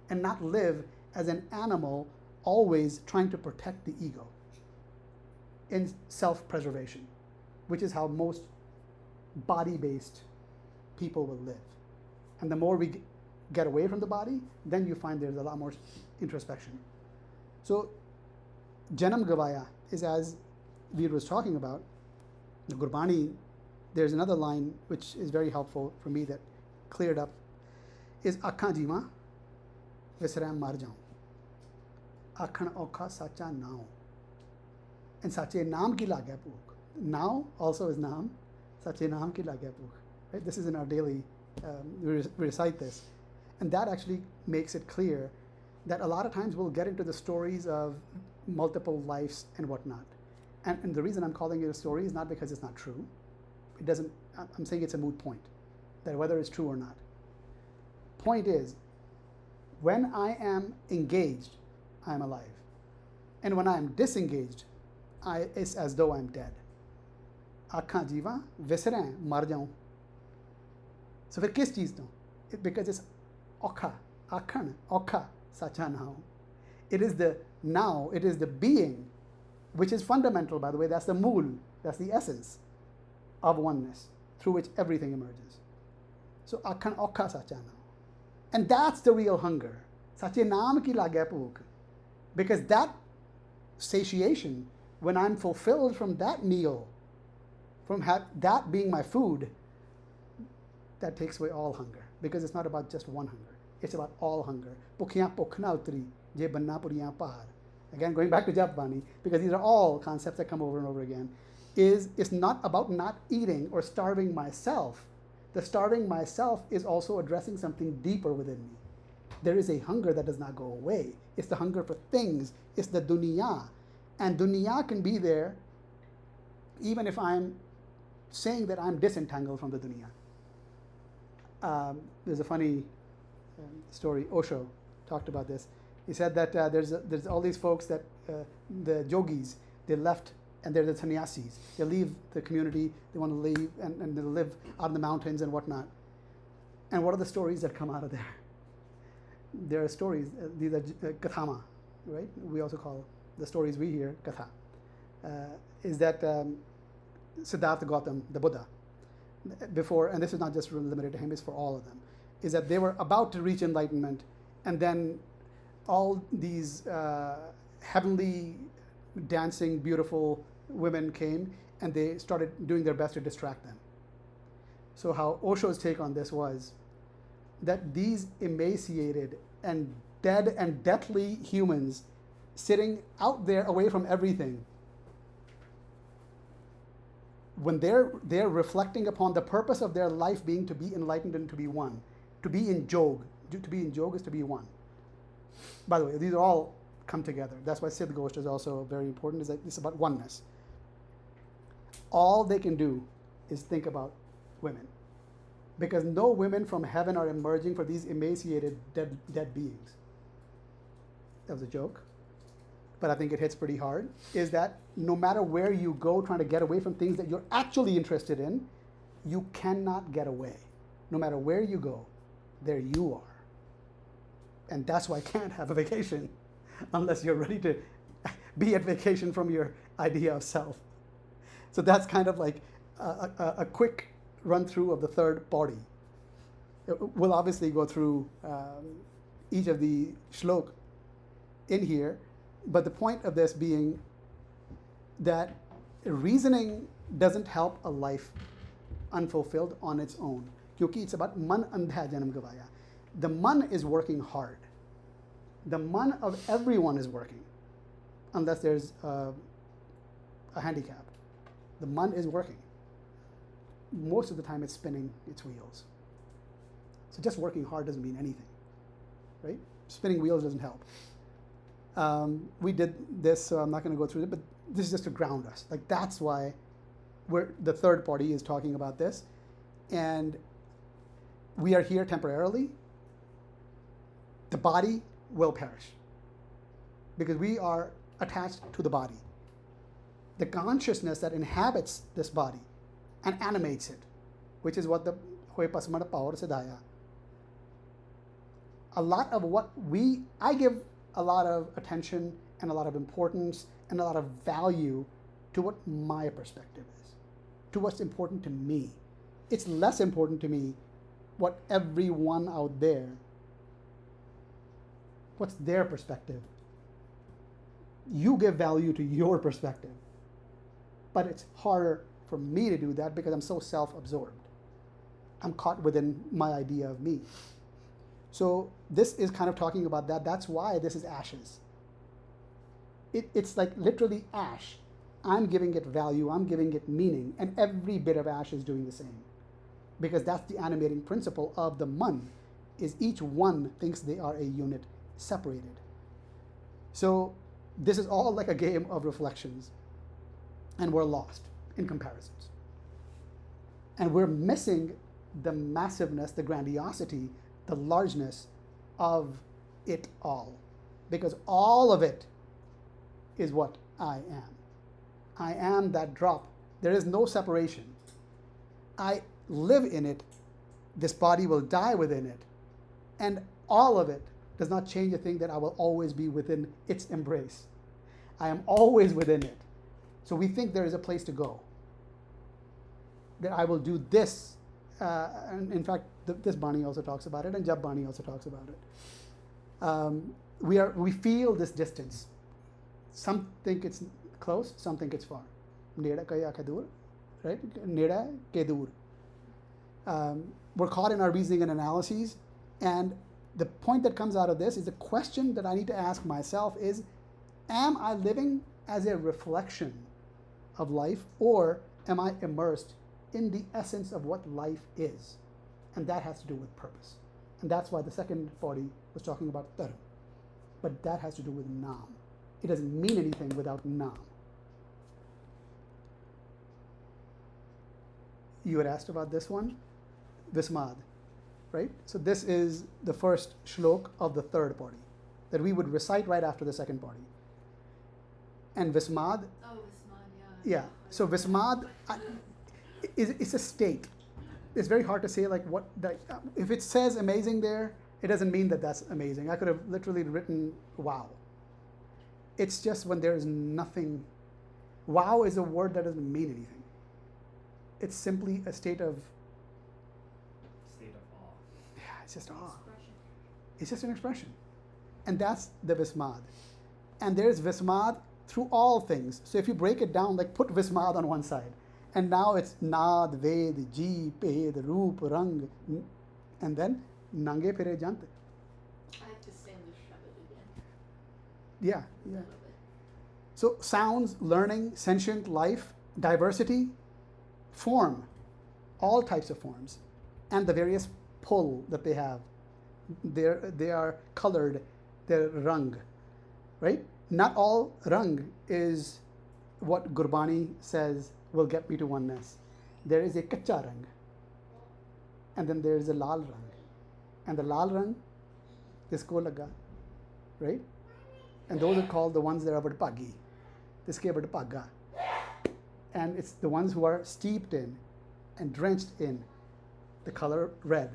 and not live as an animal always trying to protect the ego in self-preservation, which is how most body-based people will live. And the more we get away from the body, then you find there's a lot more introspection. So, Janam Gavaya is, as Veer was talking about, the Gurbani, there's another line which is very helpful for me that cleared up, is Akhan Jima, Visram Mar Jaun. Akhan Okha Sacha Now. And Sache Naam ki lagya puk. Now also is Naam, Sache Naam ki lagya puk. Right? This is in our daily, we recite this. And that actually makes it clear that a lot of times we'll get into the stories of multiple lives and whatnot. And the reason I'm calling it a story is not because it's not true. It doesn't, I'm saying it's a moot point, that whether it's true or not. Point is, when I am engaged, I'm alive. And when I am disengaged, it's as though I'm dead. Akhan jiva, visrain, mar jaun. So फिर किस चीज़ तो? Because it's okha, akhan, okha, sacha now. It is the now, it is the being, which is fundamental, by the way. That's the mool, that's the essence of oneness, through which everything emerges. So akhan, okha, sacha now. And that's the real hunger. Sache naam ki lagya puk. Because that satiation, when I'm fulfilled from that meal, from that being my food, that takes away all hunger. Because it's not about just one hunger. It's about all hunger. Pukhiyan phukh na utri, je banna puriyan pahar. Again, going back to Japani, because these are all concepts that come over and over again, it's not about not eating or starving myself. The starving myself is also addressing something deeper within me. There is a hunger that does not go away. It's the hunger for things. It's the dunya. And dunya can be there even if I'm saying that I'm disentangled from the dunya. There's a funny story. Osho talked about this. He said that there's all these folks that the yogis, they left, and they're the sannyasis. They leave the community, they want to leave, and they live out in the mountains and whatnot. And what are the stories that come out of there? There are stories, these are kathama, right? We also call the stories we hear katha. Is that Siddhartha Gautam, the Buddha, before, and this is not just limited to him, it's for all of them, is that they were about to reach enlightenment, and then all these heavenly, dancing, beautiful women came, and they started doing their best to distract them. So how Osho's take on this was that these emaciated and dead and deathly humans sitting out there away from everything, when they're reflecting upon the purpose of their life being to be enlightened and to be one, to be in jog. To be in jog is to be one. By the way, these all come together. That's why Siddh Gosht is also very important. Is that it's about oneness. All they can do is think about women, because no women from heaven are emerging for these emaciated dead beings. That was a joke, but I think it hits pretty hard. Is that no matter where you go trying to get away from things that you're actually interested in, you cannot get away. No matter where you go, there you are. And that's why I can't have a vacation unless you're ready to be at vacation from your idea of self. So that's kind of like a quick run through of the third body. We'll obviously go through each of the shlok in here, but the point of this being that reasoning doesn't help a life unfulfilled on its own. Kyunki it's about man andha janam gavaya. The man is working hard. The man of everyone is working, unless there's a handicap. The man is working. Most of the time it's spinning its wheels. So just working hard doesn't mean anything, right? Spinning wheels doesn't help. We did this, so I'm not going to go through it, but this is just to ground us. Like that's why the third party is talking about this. And we are here temporarily. The body will perish because we are attached to the body. The consciousness that inhabits this body and animates it, which is what the Hoy Pasmada Paur Siddhaya. A lot of what I give a lot of attention and a lot of importance and a lot of value to what my perspective is, to what's important to me. It's less important to me what everyone out there, what's their perspective. You give value to your perspective. But it's harder for me to do that because I'm so self-absorbed. I'm caught within my idea of me. So this is kind of talking about that. That's why this is ashes. It's like literally ash. I'm giving it value, I'm giving it meaning, and every bit of ash is doing the same. Because that's the animating principle of the man, is each one thinks they are a unit separated. So this is all like a game of reflections, and we're lost in comparisons. And we're missing the massiveness, the grandiosity, the largeness of it all. Because all of it is what I am. I am that drop. There is no separation. I live in it. This body will die within it. And all of it does not change a thing that I will always be within its embrace. I am always within it. So we think there is a place to go. That I will do this. And in fact, this Bani also talks about it, and Jab Bani also talks about it. We feel this distance. Some think it's close, some think it's far. Neda kaya kadur, right? Neda kedur. We're caught in our reasoning and analyses, and the point that comes out of this is the question that I need to ask myself is, am I living as a reflection of life, or am I immersed in the essence of what life is? And that has to do with purpose. And that's why the second Paurhi was talking about dharma. But that has to do with naam. It doesn't mean anything without naam. You had asked about this one, Vismad, right? So this is the first shlok of the third Paurhi that we would recite right after the second Paurhi. And Vismad, Oh, Vismad, yeah. yeah. So Vismad is a state. It's very hard to say like what that. If it says amazing there, it doesn't mean that that's amazing. I could have literally written wow. It's just when there is nothing. Wow is a word that doesn't mean anything. It's simply a state of awe. yeah. It's just awe. Expression. It's just an expression, and that's the Vismad. And there's Vismad through all things. So if you break it down, like put Vismad on one side, and now it's Nad, Ved, Ji, Ped, Roop, Rang, and then Nange Pire Jant. I have to sing the Shabbat again. Yeah, A yeah. little bit. So sounds, learning, sentient life, diversity, form, all types of forms, and the various pull that they have. They are colored, they're rang, right? Not all rang is what Gurbani says will get me to oneness. There is a kacha rang, and then there is a lal rang, and the lal rang is ko laga, right? And those are called the ones that are vadpagi. This ke vadpaga, and it's the ones who are steeped in and drenched in the color red.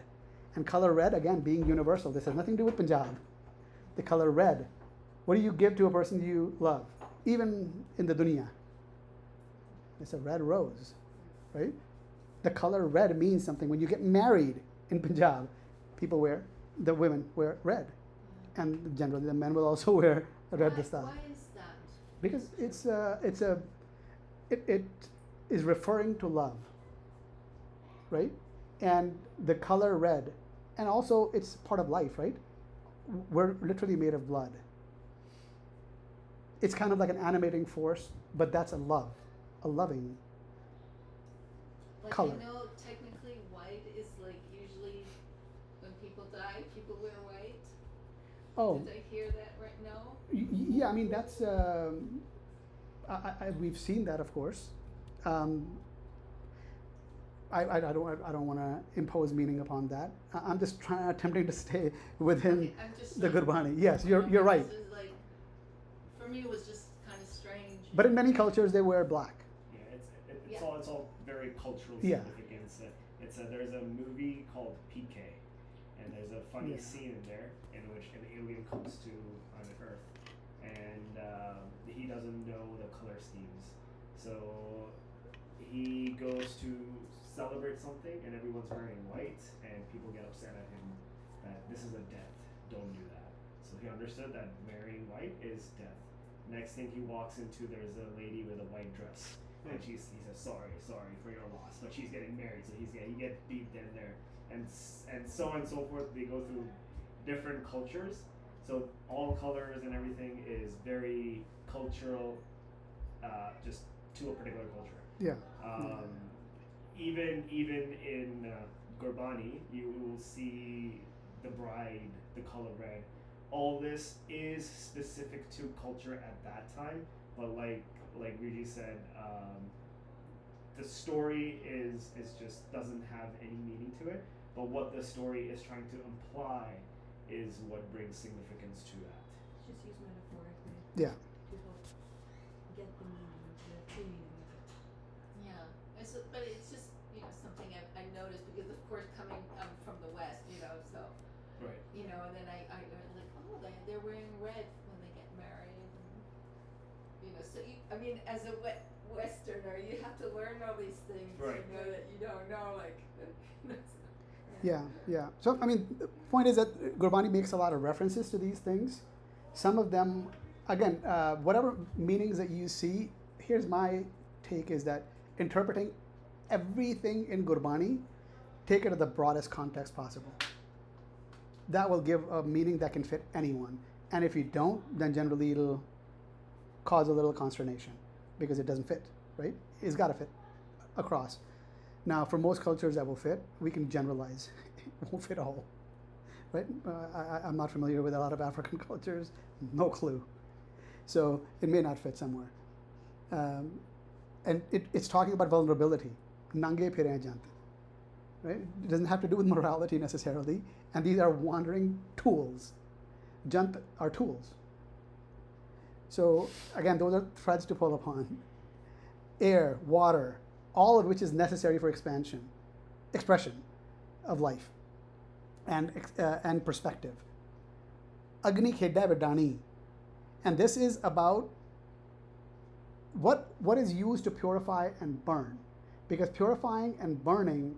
And color red, again, being universal. This has nothing to do with Punjab. The color red. What do you give to a person you love? Even in the dunya. It's a red rose, right? The color red means something. When you get married in Punjab, the women wear red. And generally the men will also wear a red dastar. Why is that? Because it is referring to love, right? And the color red, and also it's part of life, right? We're literally made of blood. It's kind of like an animating force, but that's a loving Like color. I know technically white is like usually when people die, people wear white. Oh, Did I hear that right now? yeah. I mean that's we've seen that, of course. I don't want to impose meaning upon that. I'm just attempting to stay within Okay, I'm just the trying- Gurbani. Yes, you're right. This is like, for me, it was just kind of strange. But in many cultures, they wear black. Yeah, it's Yeah. all very cultural Yeah. significance. There's a movie called PK, and there's a funny Yeah. scene in there in which an alien comes to on Earth, and he doesn't know the color schemes, so he goes to celebrate something, and everyone's wearing white, and people get upset at him that this is a death, don't do that. So he understood that wearing white is death. Next thing he walks into, there's a lady with a white dress, and he says sorry for your loss, but she's getting married, so he gets beat in there, and so on and so forth. They go through different cultures, so all colors and everything is very cultural, just to a particular culture. Yeah. Even in Gurbani, you will see the bride, the color red. All this is specific to culture at that time, but like Riji said, the story is just doesn't have any meaning to it. But what the story is trying to imply is what brings significance to that. Just use metaphorically. Yeah. People get the meaning, the true meaning of it. Yeah, but it's just something I noticed because of course coming from the West, so Right. and then I like they're wearing red when they get married, and so I mean as a Westerner you have to learn all these things, Right. that you don't know like. Yeah. So I mean, the point is that Gurbani makes a lot of references to these things. Some of them again, whatever meanings that you see, here's my take is that interpreting everything in Gurbani, take it to the broadest context possible. That will give a meaning that can fit anyone. And if you don't, then generally it'll cause a little consternation because it doesn't fit, right? It's got to fit across. Now, for most cultures that will fit, we can generalize. It won't fit all, right? I'm not familiar with a lot of African cultures, no clue. So it may not fit somewhere. And it's talking about vulnerability. Nange phire jante. Right? It doesn't have to do with morality necessarily. And these are wandering tools. Jant are tools. So again, those are threads to pull upon. Air, water, all of which is necessary for expression of life and perspective. Agni khedda vedani. And this is about what is used to purify and burn. Because purifying and burning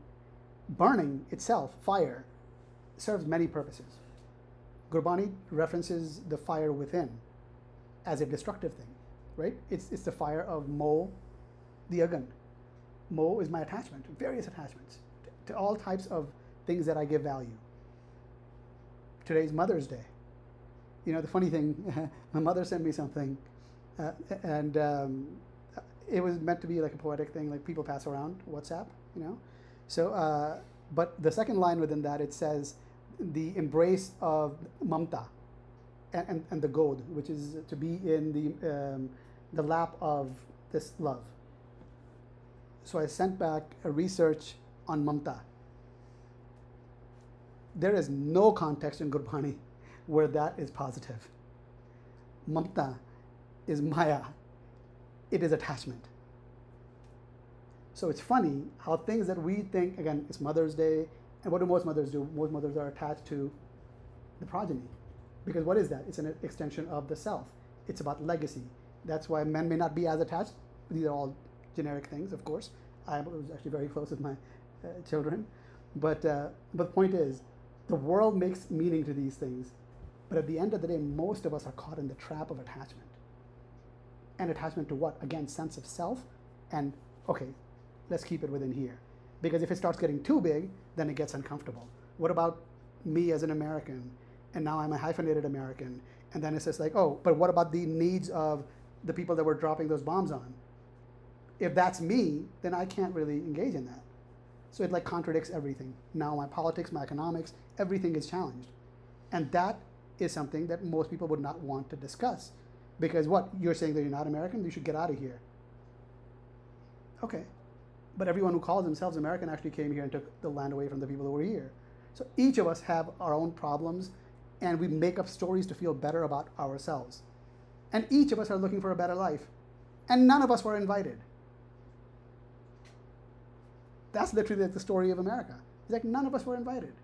itself, fire, serves many purposes. Gurbani references the fire within as a destructive thing, right? It's the fire of Mo, the Agan. Mo is my attachment, various attachments to all types of things that I give value. Today's Mother's Day. You know, the funny thing, my mother sent me something, and it was meant to be like a poetic thing, like people pass around WhatsApp, you know. So, but the second line within that, it says the embrace of mamta and the god, which is to be in the lap of this love. So I sent back a research on mamta. There is no context in Gurbani where that is positive. Mamta is maya. It is attachment. So it's funny how things that we think, again, it's Mother's Day, and what do most mothers do? Most mothers are attached to the progeny. Because what is that? It's an extension of the self. It's about legacy. That's why men may not be as attached. These are all generic things, of course. I was actually very close with my children. But the point is, the world makes meaning to these things. But at the end of the day, most of us are caught in the trap of attachment. And attachment to what? Again, sense of self. And, okay, let's keep it within here. Because if it starts getting too big, then it gets uncomfortable. What about me as an American? And now I'm a hyphenated American. And then it's just like, oh, but what about the needs of the people that we're dropping those bombs on? If that's me, then I can't really engage in that. So it like contradicts everything. Now my politics, my economics, everything is challenged. And that is something that most people would not want to discuss. Because what? You're saying that you're not American? You should get out of here. Okay. But everyone who calls themselves American actually came here and took the land away from the people who were here. So each of us have our own problems, and we make up stories to feel better about ourselves. And each of us are looking for a better life. And none of us were invited. That's literally like the story of America. It's like none of us were invited.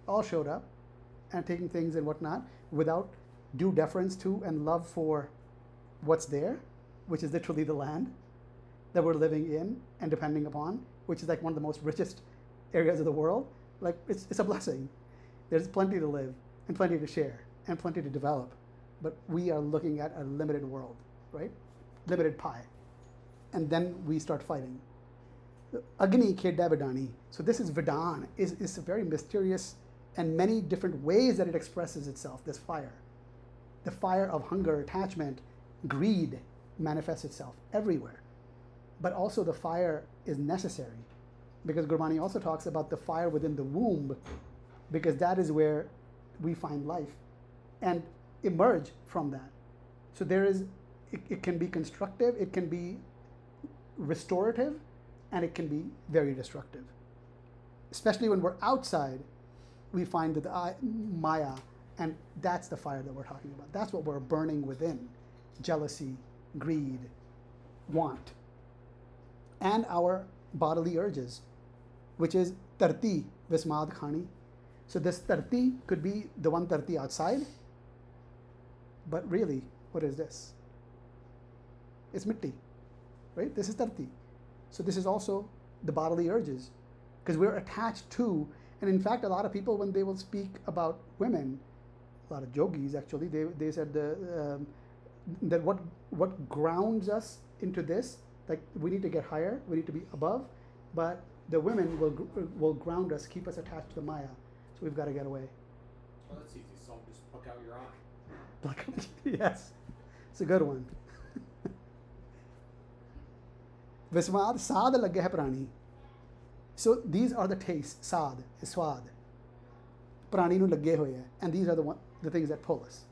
All showed up and taking things and whatnot without due deference to and love for what's there, which is literally the land that we're living in and depending upon, which is like one of the most richest areas of the world. Like it's a blessing. There's plenty to live and plenty to share and plenty to develop. But we are looking at a limited world, right? Limited pie. And then we start fighting. Agni khedda vedani. So this is Vedan, is a very mysterious and many different ways that it expresses itself, this fire. The fire of hunger, attachment, greed manifests itself everywhere. But also the fire is necessary, because Gurbani also talks about the fire within the womb, because that is where we find life and emerge from that. So there is, it can be constructive, it can be restorative, and it can be very destructive. Especially when we're outside, we find the Maya, and that's the fire that we're talking about. That's what we're burning within. Jealousy, greed, want, and our bodily urges, which is tarti, vismad khani. So this tarti could be the one tarti outside, but really, what is this? It's mitti, right? This is tarti. So this is also the bodily urges, because we're attached to, and in fact, a lot of people, when they will speak about women, a lot of yogis actually, they said that what grounds us into this, like we need to get higher, we need to be above, but the women will ground us, keep us attached to the Maya. So we've got to get away. Well, that's easy. So just pluck out your eye. Yes, it's a good one. Viswad saad lage hai prani. So these are the tastes. Saad is swad. Prani nu lage hoye hai, and these are the things that pull us.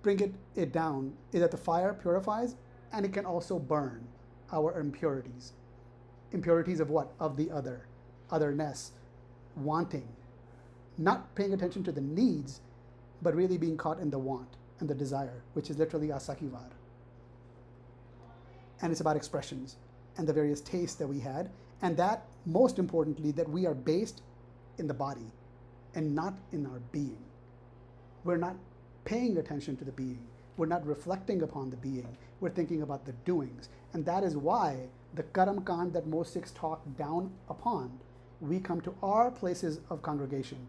Bring it down is that the fire purifies, and it can also burn our impurities. Impurities of what? Of the other, otherness, wanting, not paying attention to the needs, but really being caught in the want and the desire, which is literally asakivar. And it's about expressions and the various tastes that we had, and that, most importantly, that we are based in the body and not in our being. We're not paying attention to the being. We're not reflecting upon the being. We're thinking about the doings. And that is why the Karam Kand that most Sikhs talk down upon, we come to our places of congregation,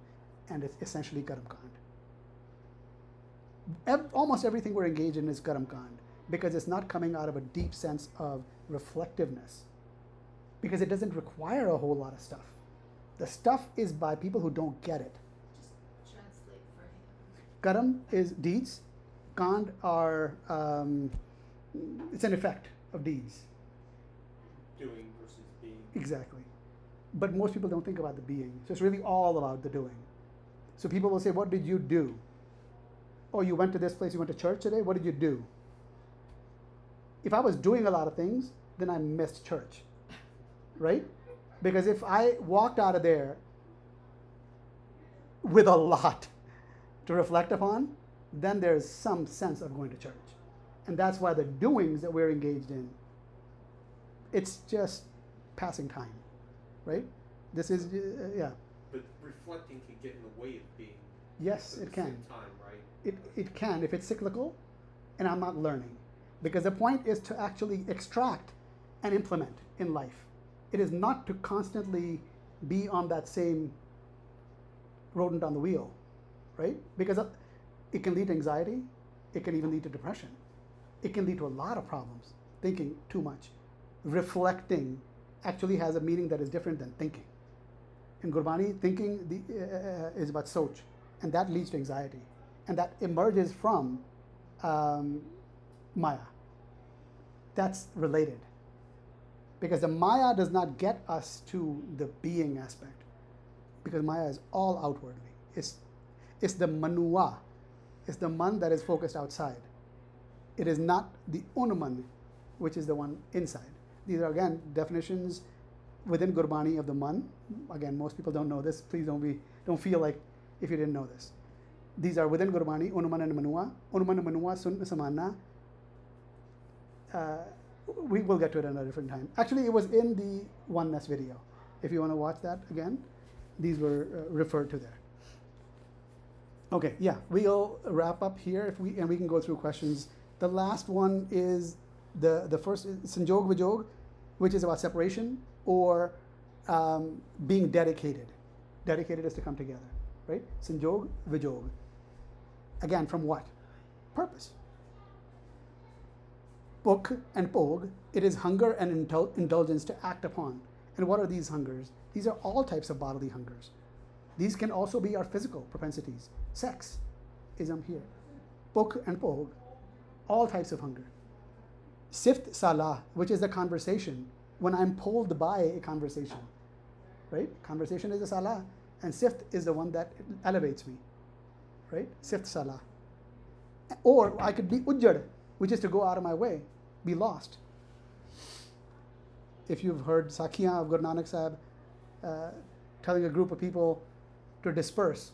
and it's essentially Karam Kand. Almost everything we're engaged in is Karam Kand, because it's not coming out of a deep sense of reflectiveness, because it doesn't require a whole lot of stuff. The stuff is by people who don't get it. Just translate for him. Karam is deeds. Kand are, it's an effect of deeds. Doing versus being. Exactly. But most people don't think about the being. So it's really all about the doing. So people will say, what did you do? Oh, you went to this place, you went to church today? What did you do? If I was doing a lot of things, then I missed church, right? Because if I walked out of there with a lot to reflect upon, then there's some sense of going to church. And that's why the doings that we're engaged in, it's just passing time, right? This is, yeah. But reflecting can get in the way of being. Yes, at it the can. Same time, right? It can if it's cyclical and I'm not learning. Because the point is to actually extract and implement in life. It is not to constantly be on that same rodent on the wheel, right? Because it can lead to anxiety. It can even lead to depression. It can lead to a lot of problems, thinking too much. Reflecting actually has a meaning that is different than thinking. In Gurbani, thinking is about soch, and that leads to anxiety. And that emerges from Maya. That's related. Because the Maya does not get us to the being aspect. Because Maya is all outwardly. It's the Manua. It's the man that is focused outside. It is not the Unuman, which is the one inside. These are, again, definitions within Gurbani of the man. Again, most people don't know this. Please don't feel like if you didn't know this. These are within Gurbani, Unuman and Manua. Unuman and Manua, Sun Samana. We will get to it at a different time. Actually, it was in the Oneness video. If you want to watch that again, these were referred to there. Okay, yeah, we'll wrap up here and we can go through questions. The last one is the first Sanjog Vijog, which is about separation or being dedicated. Dedicated is to come together, right? Sanjog Vijog. Again, from what? Purpose. Puk and Pog, it is hunger and indulgence to act upon. And what are these hungers? These are all types of bodily hungers. These can also be our physical propensities. Sex is here. Puk and Pog, all types of hunger. Sift Salah, which is the conversation, when I'm pulled by a conversation, right? Conversation is a Salah, and Sift is the one that elevates me, right? Sift Salah. Or I could be Ujjad, which is to go out of my way, be lost. If you've heard Sakhiyan of Guru Nanak Sahib telling a group of people to disperse,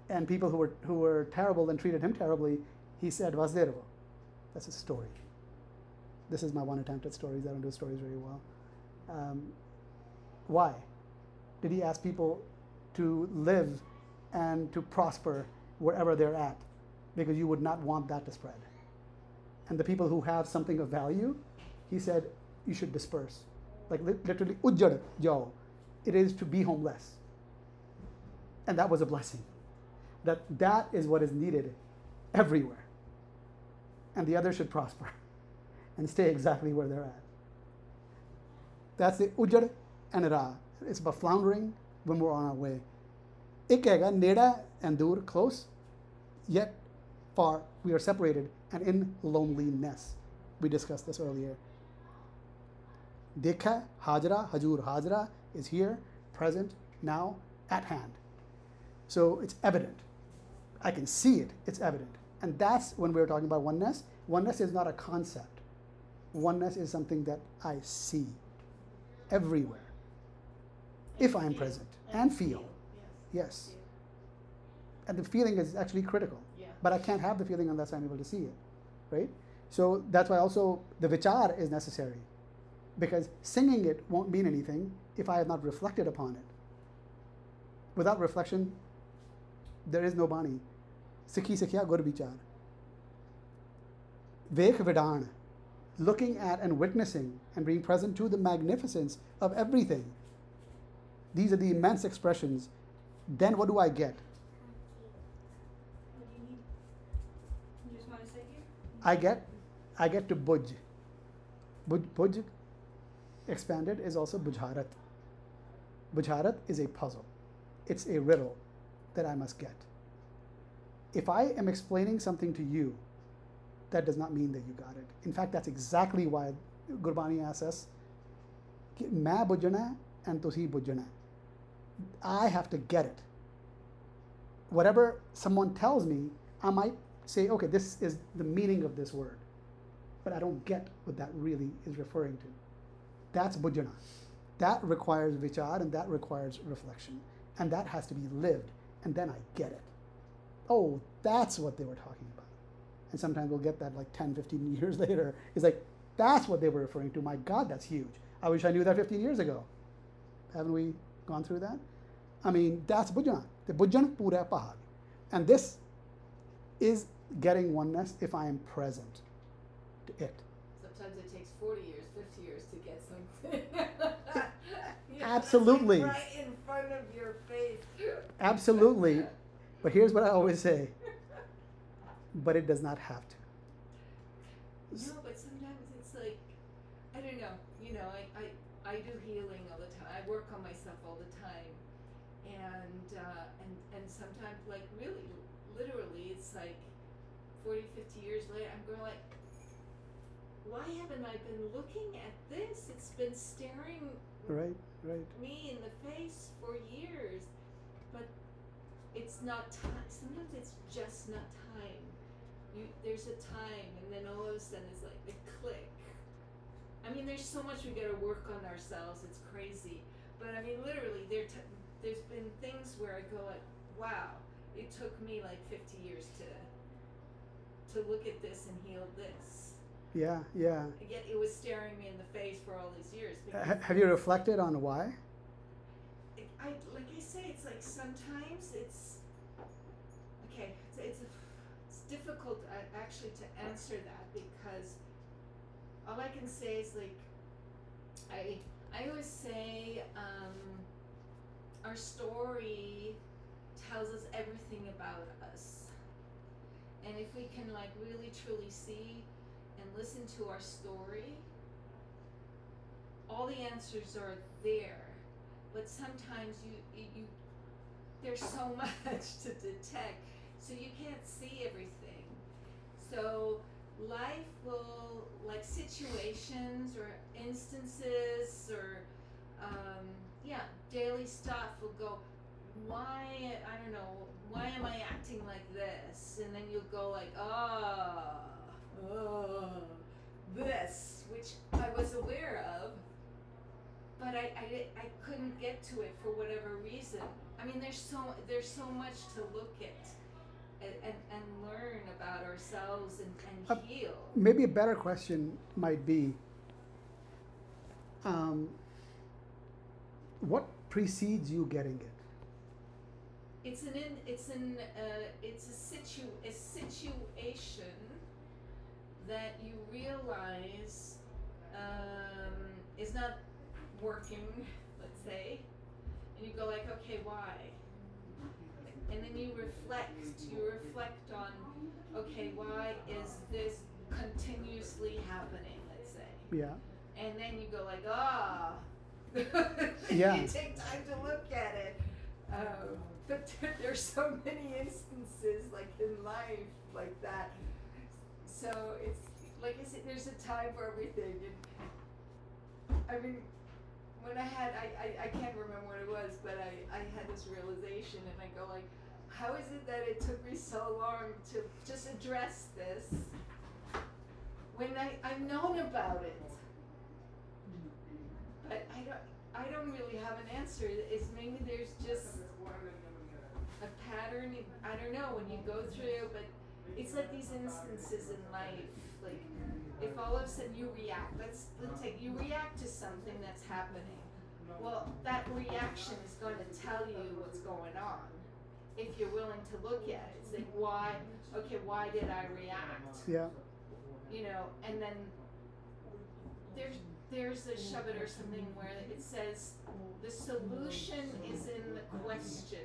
and people who were terrible and treated him terribly, he said, Vasderevo. That's a story. This is my one attempt at stories. I don't do stories very well. Why? Did he ask people to live and to prosper wherever they're at? Because you would not want that to spread. And the people who have something of value, he said, you should disperse. Like literally, ujjad jao. It is to be homeless. And that was a blessing. that is what is needed everywhere. And the others should prosper and stay exactly where they're at. That's the ujjad and ra. It's about floundering when we're on our way. Ik ਹੈਗਾ neda and dur, close, yet far. We are separated and in loneliness. We discussed this earlier. Dekha, hajra, hajur. Hajra is here, present, now, at hand. So it's evident. I can see it. It's evident. And that's when we're talking about oneness. Oneness is not a concept. Oneness is something that I see everywhere. If I am present and feel. Yes. And the feeling is actually critical. Yeah. But I can't have the feeling unless I'm able to see it. Right? So that's why also the vichar is necessary. Because singing it won't mean anything if I have not reflected upon it. Without reflection, there is no bani. Sikhi sikhya gur vichar. Vekh vidan, looking at and witnessing and being present to the magnificence of everything. These are the immense expressions. Then what do I get? What do you need? You just want to sit here? I get to bujj. Bujj expanded is also bujharat. Bujharat is a puzzle. It's a riddle that I must get. If I am explaining something to you, that does not mean that you got it. In fact, that's exactly why Gurbani asks us, main bujjana and tusi bujjana. I have to get it. Whatever someone tells me, I might say, okay, this is the meaning of this word. But I don't get what that really is referring to. That's bujjana. That requires vichar and that requires reflection. And that has to be lived. And then I get it. Oh, that's what they were talking about. And sometimes we'll get that like 10, 15 years later. It's like, that's what they were referring to. My God, that's huge. I wish I knew that 15 years ago. Haven't we gone through that? I mean, that's bujjana. The bujjan pura pahag. And this is getting oneness if I am present to it. Sometimes it takes 40 years, 50 years to get something. Yeah, Absolutely. it's like right in front of your face. Absolutely. But here's what I always say. But it does not have to. No, but sometimes it's like, I don't know, I do healing all the time. I work on myself all the time. And sometimes, like, really, literally, it's like 40, 50 years later, I'm going like, why haven't I been looking at this? It's been staring Right. me in the face for years. But it's not time. Sometimes it's just not time. There's a time, and then all of a sudden it's like the click. I mean, there's so much we gotta work on ourselves. It's crazy. But I mean, literally, there's been things where I go like, wow, it took me like 50 years to look at this and heal this. Yeah. And yet it was staring me in the face for all these years. Have you reflected on why? Like I say, it's like sometimes it's okay. It's difficult actually to answer that because all I can say is like I always say our story tells us everything about us, and if we can like really truly see and listen to our story, all the answers are there. But sometimes you there's so much to detect, so you can't see everything. So life will, like situations or instances or daily stuff will go, why, I don't know, why am I acting like this? And then you'll go like, this, which I was aware of, but I couldn't get to it for whatever reason. I mean, there's so much to look at and learn about ourselves and heal. Maybe a better question might be, what precedes you getting it? It's a situation that you realize is not working, let's say, and you go like, okay, why? and then you reflect on, okay, why is this continuously happening, let's say. Yeah. And then you go like, ah. Yeah. You take time to look at it. But there's so many instances like in life like that. So it's like I said, there's a time for everything. And I mean, when I can't remember what it was, but I had this realization, and I go like, how is it that it took me so long to just address this when I've known about it? But I don't really have an answer. It's maybe there's just a pattern. I don't know, when you go through, but it's like these instances in life. Like if all of a sudden you react, let's take, you react to something that's happening. Well, that reaction is going to tell you what's going on if you're willing to look at it. It's like, why did I react? Yeah. You know, and then there's a Shabbat or something where it says the solution is in the question.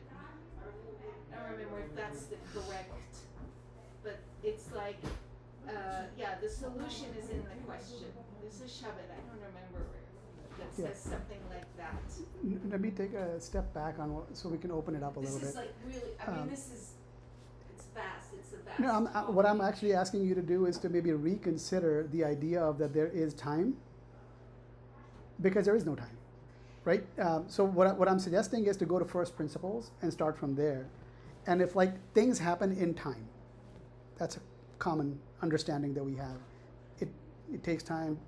I don't remember if that's the correct, but it's like, the solution is in the question. There's a Shabbat, I don't remember that says something like that. Let me take a step back on so we can open it up a little bit. This is like really, I mean, it's vast, it's a vast. No, what I'm actually asking you to do is to maybe reconsider the idea of that there is time, because there is no time, right? So what I'm suggesting is to go to first principles and start from there. And if like things happen in time, that's a common understanding that we have. It takes time,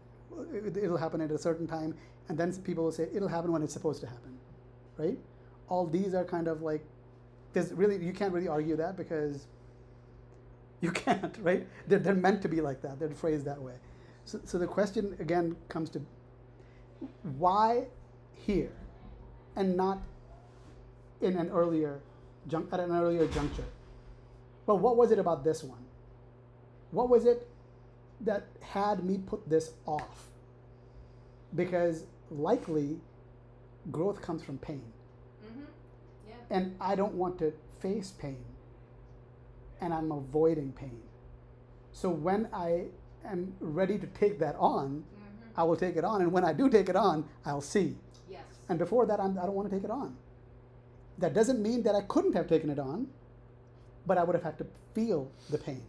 it'll happen at a certain time, and then people will say it'll happen when it's supposed to happen, right? All these are kind of like, you can't really argue that, because you can't, right? They're meant to be like that, they're phrased that way. So the question again comes to, why here and not in at an earlier juncture? Well, what was it about this one? What was it that had me put this off? Because likely growth comes from pain. Mm-hmm. Yeah. And I don't want to face pain, and I'm avoiding pain. So when I am ready to take that on, I will take it on, and when I do take it on, I'll see. Yes. And before that, I don't want to take it on. That doesn't mean that I couldn't have taken it on, but I would have had to feel the pain.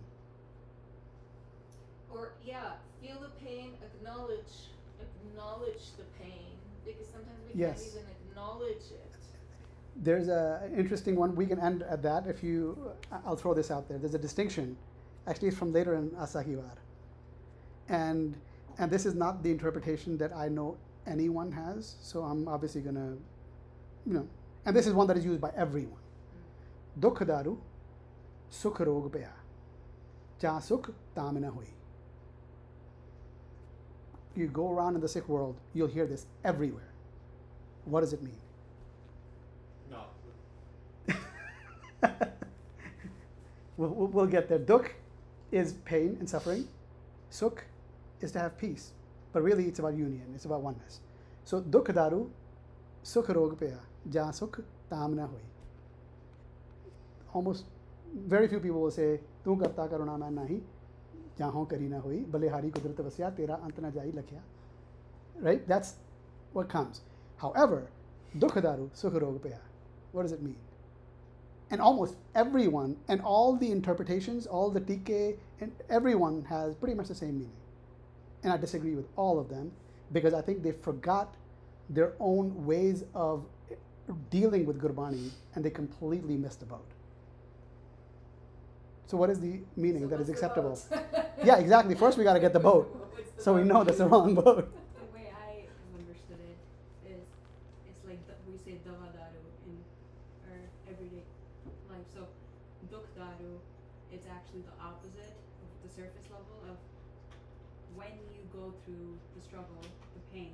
Or feel the pain, acknowledge the pain, because sometimes we Yes. can't even acknowledge it. There's an interesting one. We can end at that. I'll throw this out there. There's a distinction. Actually, it's from later in Asahiwar. And this is not the interpretation that I know anyone has. So I'm obviously going to, and this is one that is used by everyone. Dukh daru, sukh rog paya, ja sukh tam na hui. You go around in the Sikh world, you'll hear this everywhere. What does it mean? No. We'll get there. Dukh is pain and suffering. Sukh is to have peace. But really it's about union, it's about oneness. So dukh daru, sukh rog paya, ja sukh tam na hui. Almost very few people will say, tu karta karuna main nahi, jaho kari na hui, balihari kudrat vasya, tera ant na jai lakhya. Right? That's what comes. However, dukh daru, sukh rog paya, what does it mean? And almost everyone, and all the interpretations, all the tike, and everyone has pretty much the same meaning. And I disagree with all of them, because I think they forgot their own ways of dealing with Gurbani, and they completely missed the boat. So what is the meaning that is acceptable? Yeah, exactly. First we got to get the boat, so we know that's the wrong boat. The way I understood it is, it's like we say davadaru in our everyday life. So dukh daru, it's actually the opposite of the surface level of when you go through the struggle, the pain,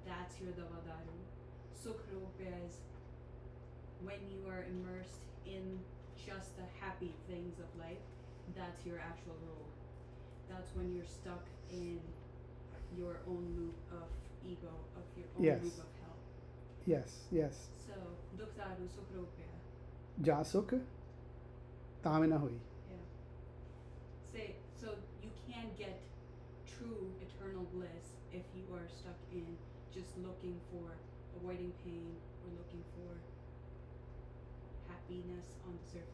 that's your davadaru. Sukh rupya is when you are immersed in just the happy things of life, that's your actual role. That's when you're stuck in your own loop of ego, of your own Yes. loop of hell. Yes, yes. So, dukh daru sukh rupya. Ja sukh taam na hoyi. Yeah. Say, so you can't get true eternal bliss if you are stuck in just looking for avoiding pain or looking for happiness on the surface.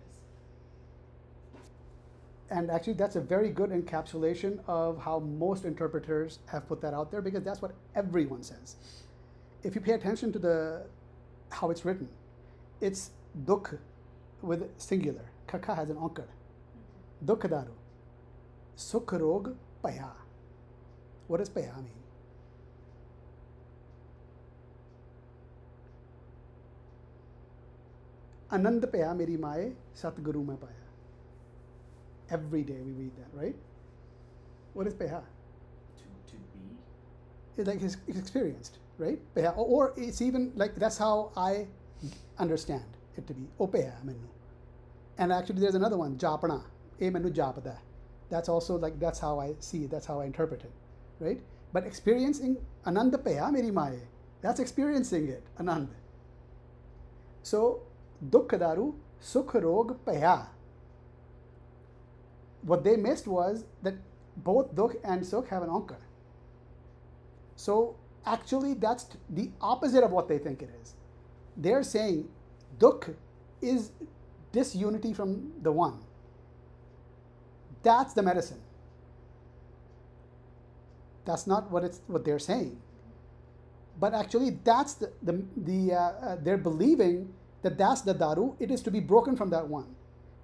And actually, that's a very good encapsulation of how most interpreters have put that out there, because that's what everyone says. If you pay attention to how it's written, it's dukh with singular. Kaka has an ankar. Dukh daru. Sukh rog paya. What does paya mean? Anand paya meri maaye satguru mein paya. Every day we read that, right? What is peha? To be. It's like he's experienced, right? Peha. Or it's even like, that's how I understand it to be. O peha menu. And actually there's another one, japana. E menu japada. That's also like, that's how I see it, that's how I interpret it, right? But experiencing anand peha meri maaye, that's experiencing it, anand. So, dukh daru, sukh rog peha. What they missed was that both dukh and sukh have an ankar. So actually that's the opposite of what they think it is. They're saying dukh is disunity from the one. That's the medicine. That's not what they're saying. But actually that's they're believing that that's the daru. It is to be broken from that one.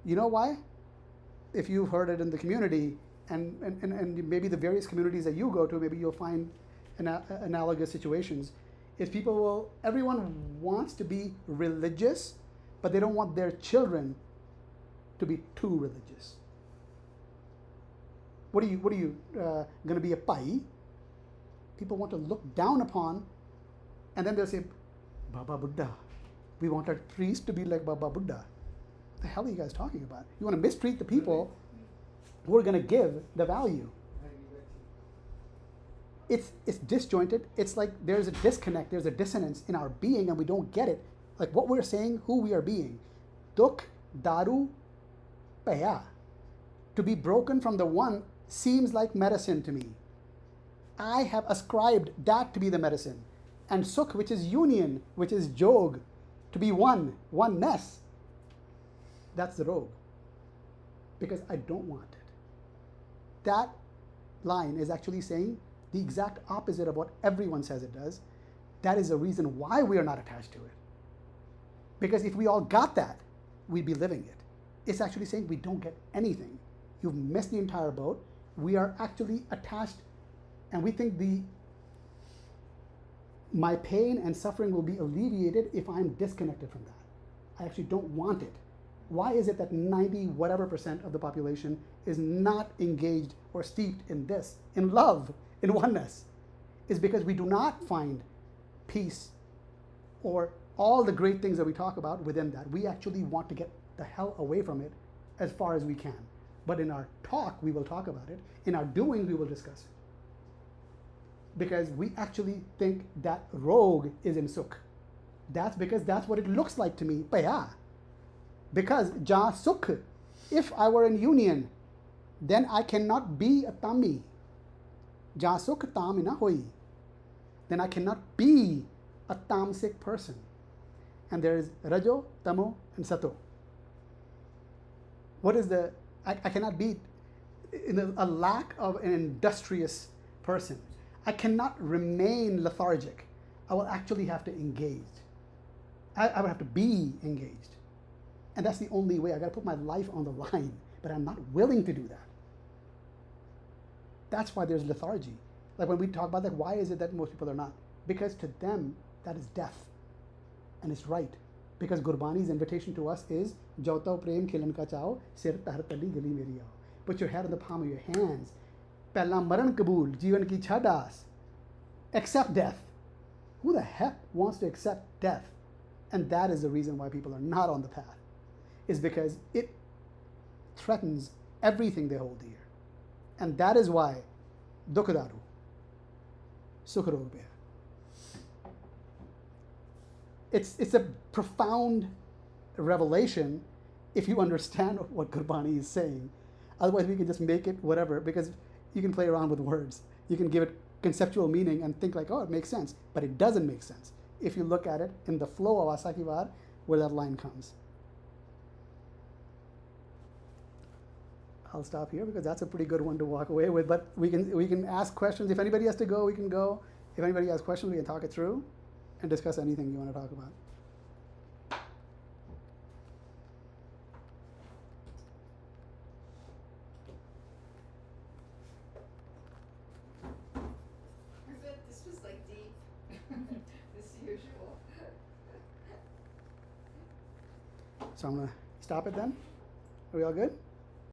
You know why? If you've heard it in the community, and maybe the various communities that you go to, maybe you'll find analogous situations, is everyone wants to be religious, but they don't want their children to be too religious. What are you going to be a pai? People want to look down upon, and then they'll say, Baba Buddha. We want our priest to be like Baba Buddha. What the hell are you guys talking about? You want to mistreat the people who are going to give the value. It's disjointed. It's like there's a disconnect, there's a dissonance in our being, and we don't get it. Like what we're saying, who we are being. Dukh, daru, paya. To be broken from the one seems like medicine to me. I have ascribed that to be the medicine. And sukh, which is union, which is jog, to be oneness, that's the rogue. Because I don't want it. That line is actually saying the exact opposite of what everyone says it does. That is the reason why we are not attached to it. Because if we all got that, we'd be living it. It's actually saying we don't get anything. You've missed the entire boat. We are actually attached, and we think my pain and suffering will be alleviated if I'm disconnected from that. I actually don't want it. Why is it that 90 whatever % of the population is not engaged or steeped in this, in love, in oneness? Is because we do not find peace or all the great things that we talk about within that. We actually want to get the hell away from it as far as we can. But in our talk, we will talk about it. In our doing, we will discuss it. Because we actually think that rogue is in sukh. That's because that's what it looks like to me, paya. Because ja sukh, if I were in union, then I cannot be a tami. Ja sukh tam na hoi. Then I cannot be a tamsic person. And there is rajo, tamo, and sato. What is I cannot be in a lack of an industrious person. I cannot remain lethargic. I will actually have to engage. I would have to be engaged. And that's the only way. I got to put my life on the line, but I'm not willing to do that. That's why there's lethargy. Like when we talk about that, why is it that most people are not? Because to them, that is death. And it's right. Because Gurbani's invitation to us is, Jautao prem khilan ka chao, sir tahar tali gali meri aao. Put your head on the palm of your hands. Pehla maran kabul, jeevan ki chadas. Accept death. Who the heck wants to accept death? And that is the reason why people are not on the path. Is because it threatens everything they hold dear. And that is why dukkadaru, sukharobya. It's a profound revelation if you understand what Gurbani is saying. Otherwise, we can just make it whatever, because you can play around with words. You can give it conceptual meaning and think like, oh, it makes sense. But it doesn't make sense if you look at it in the flow of Asakivar, where that line comes. I'll stop here because that's a pretty good one to walk away with. But we can ask questions. If anybody has to go, we can go. If anybody has questions, we can talk it through and discuss anything you want to talk about. I bet this was like deep, as usual. So I'm going to stop it then. Are we all good?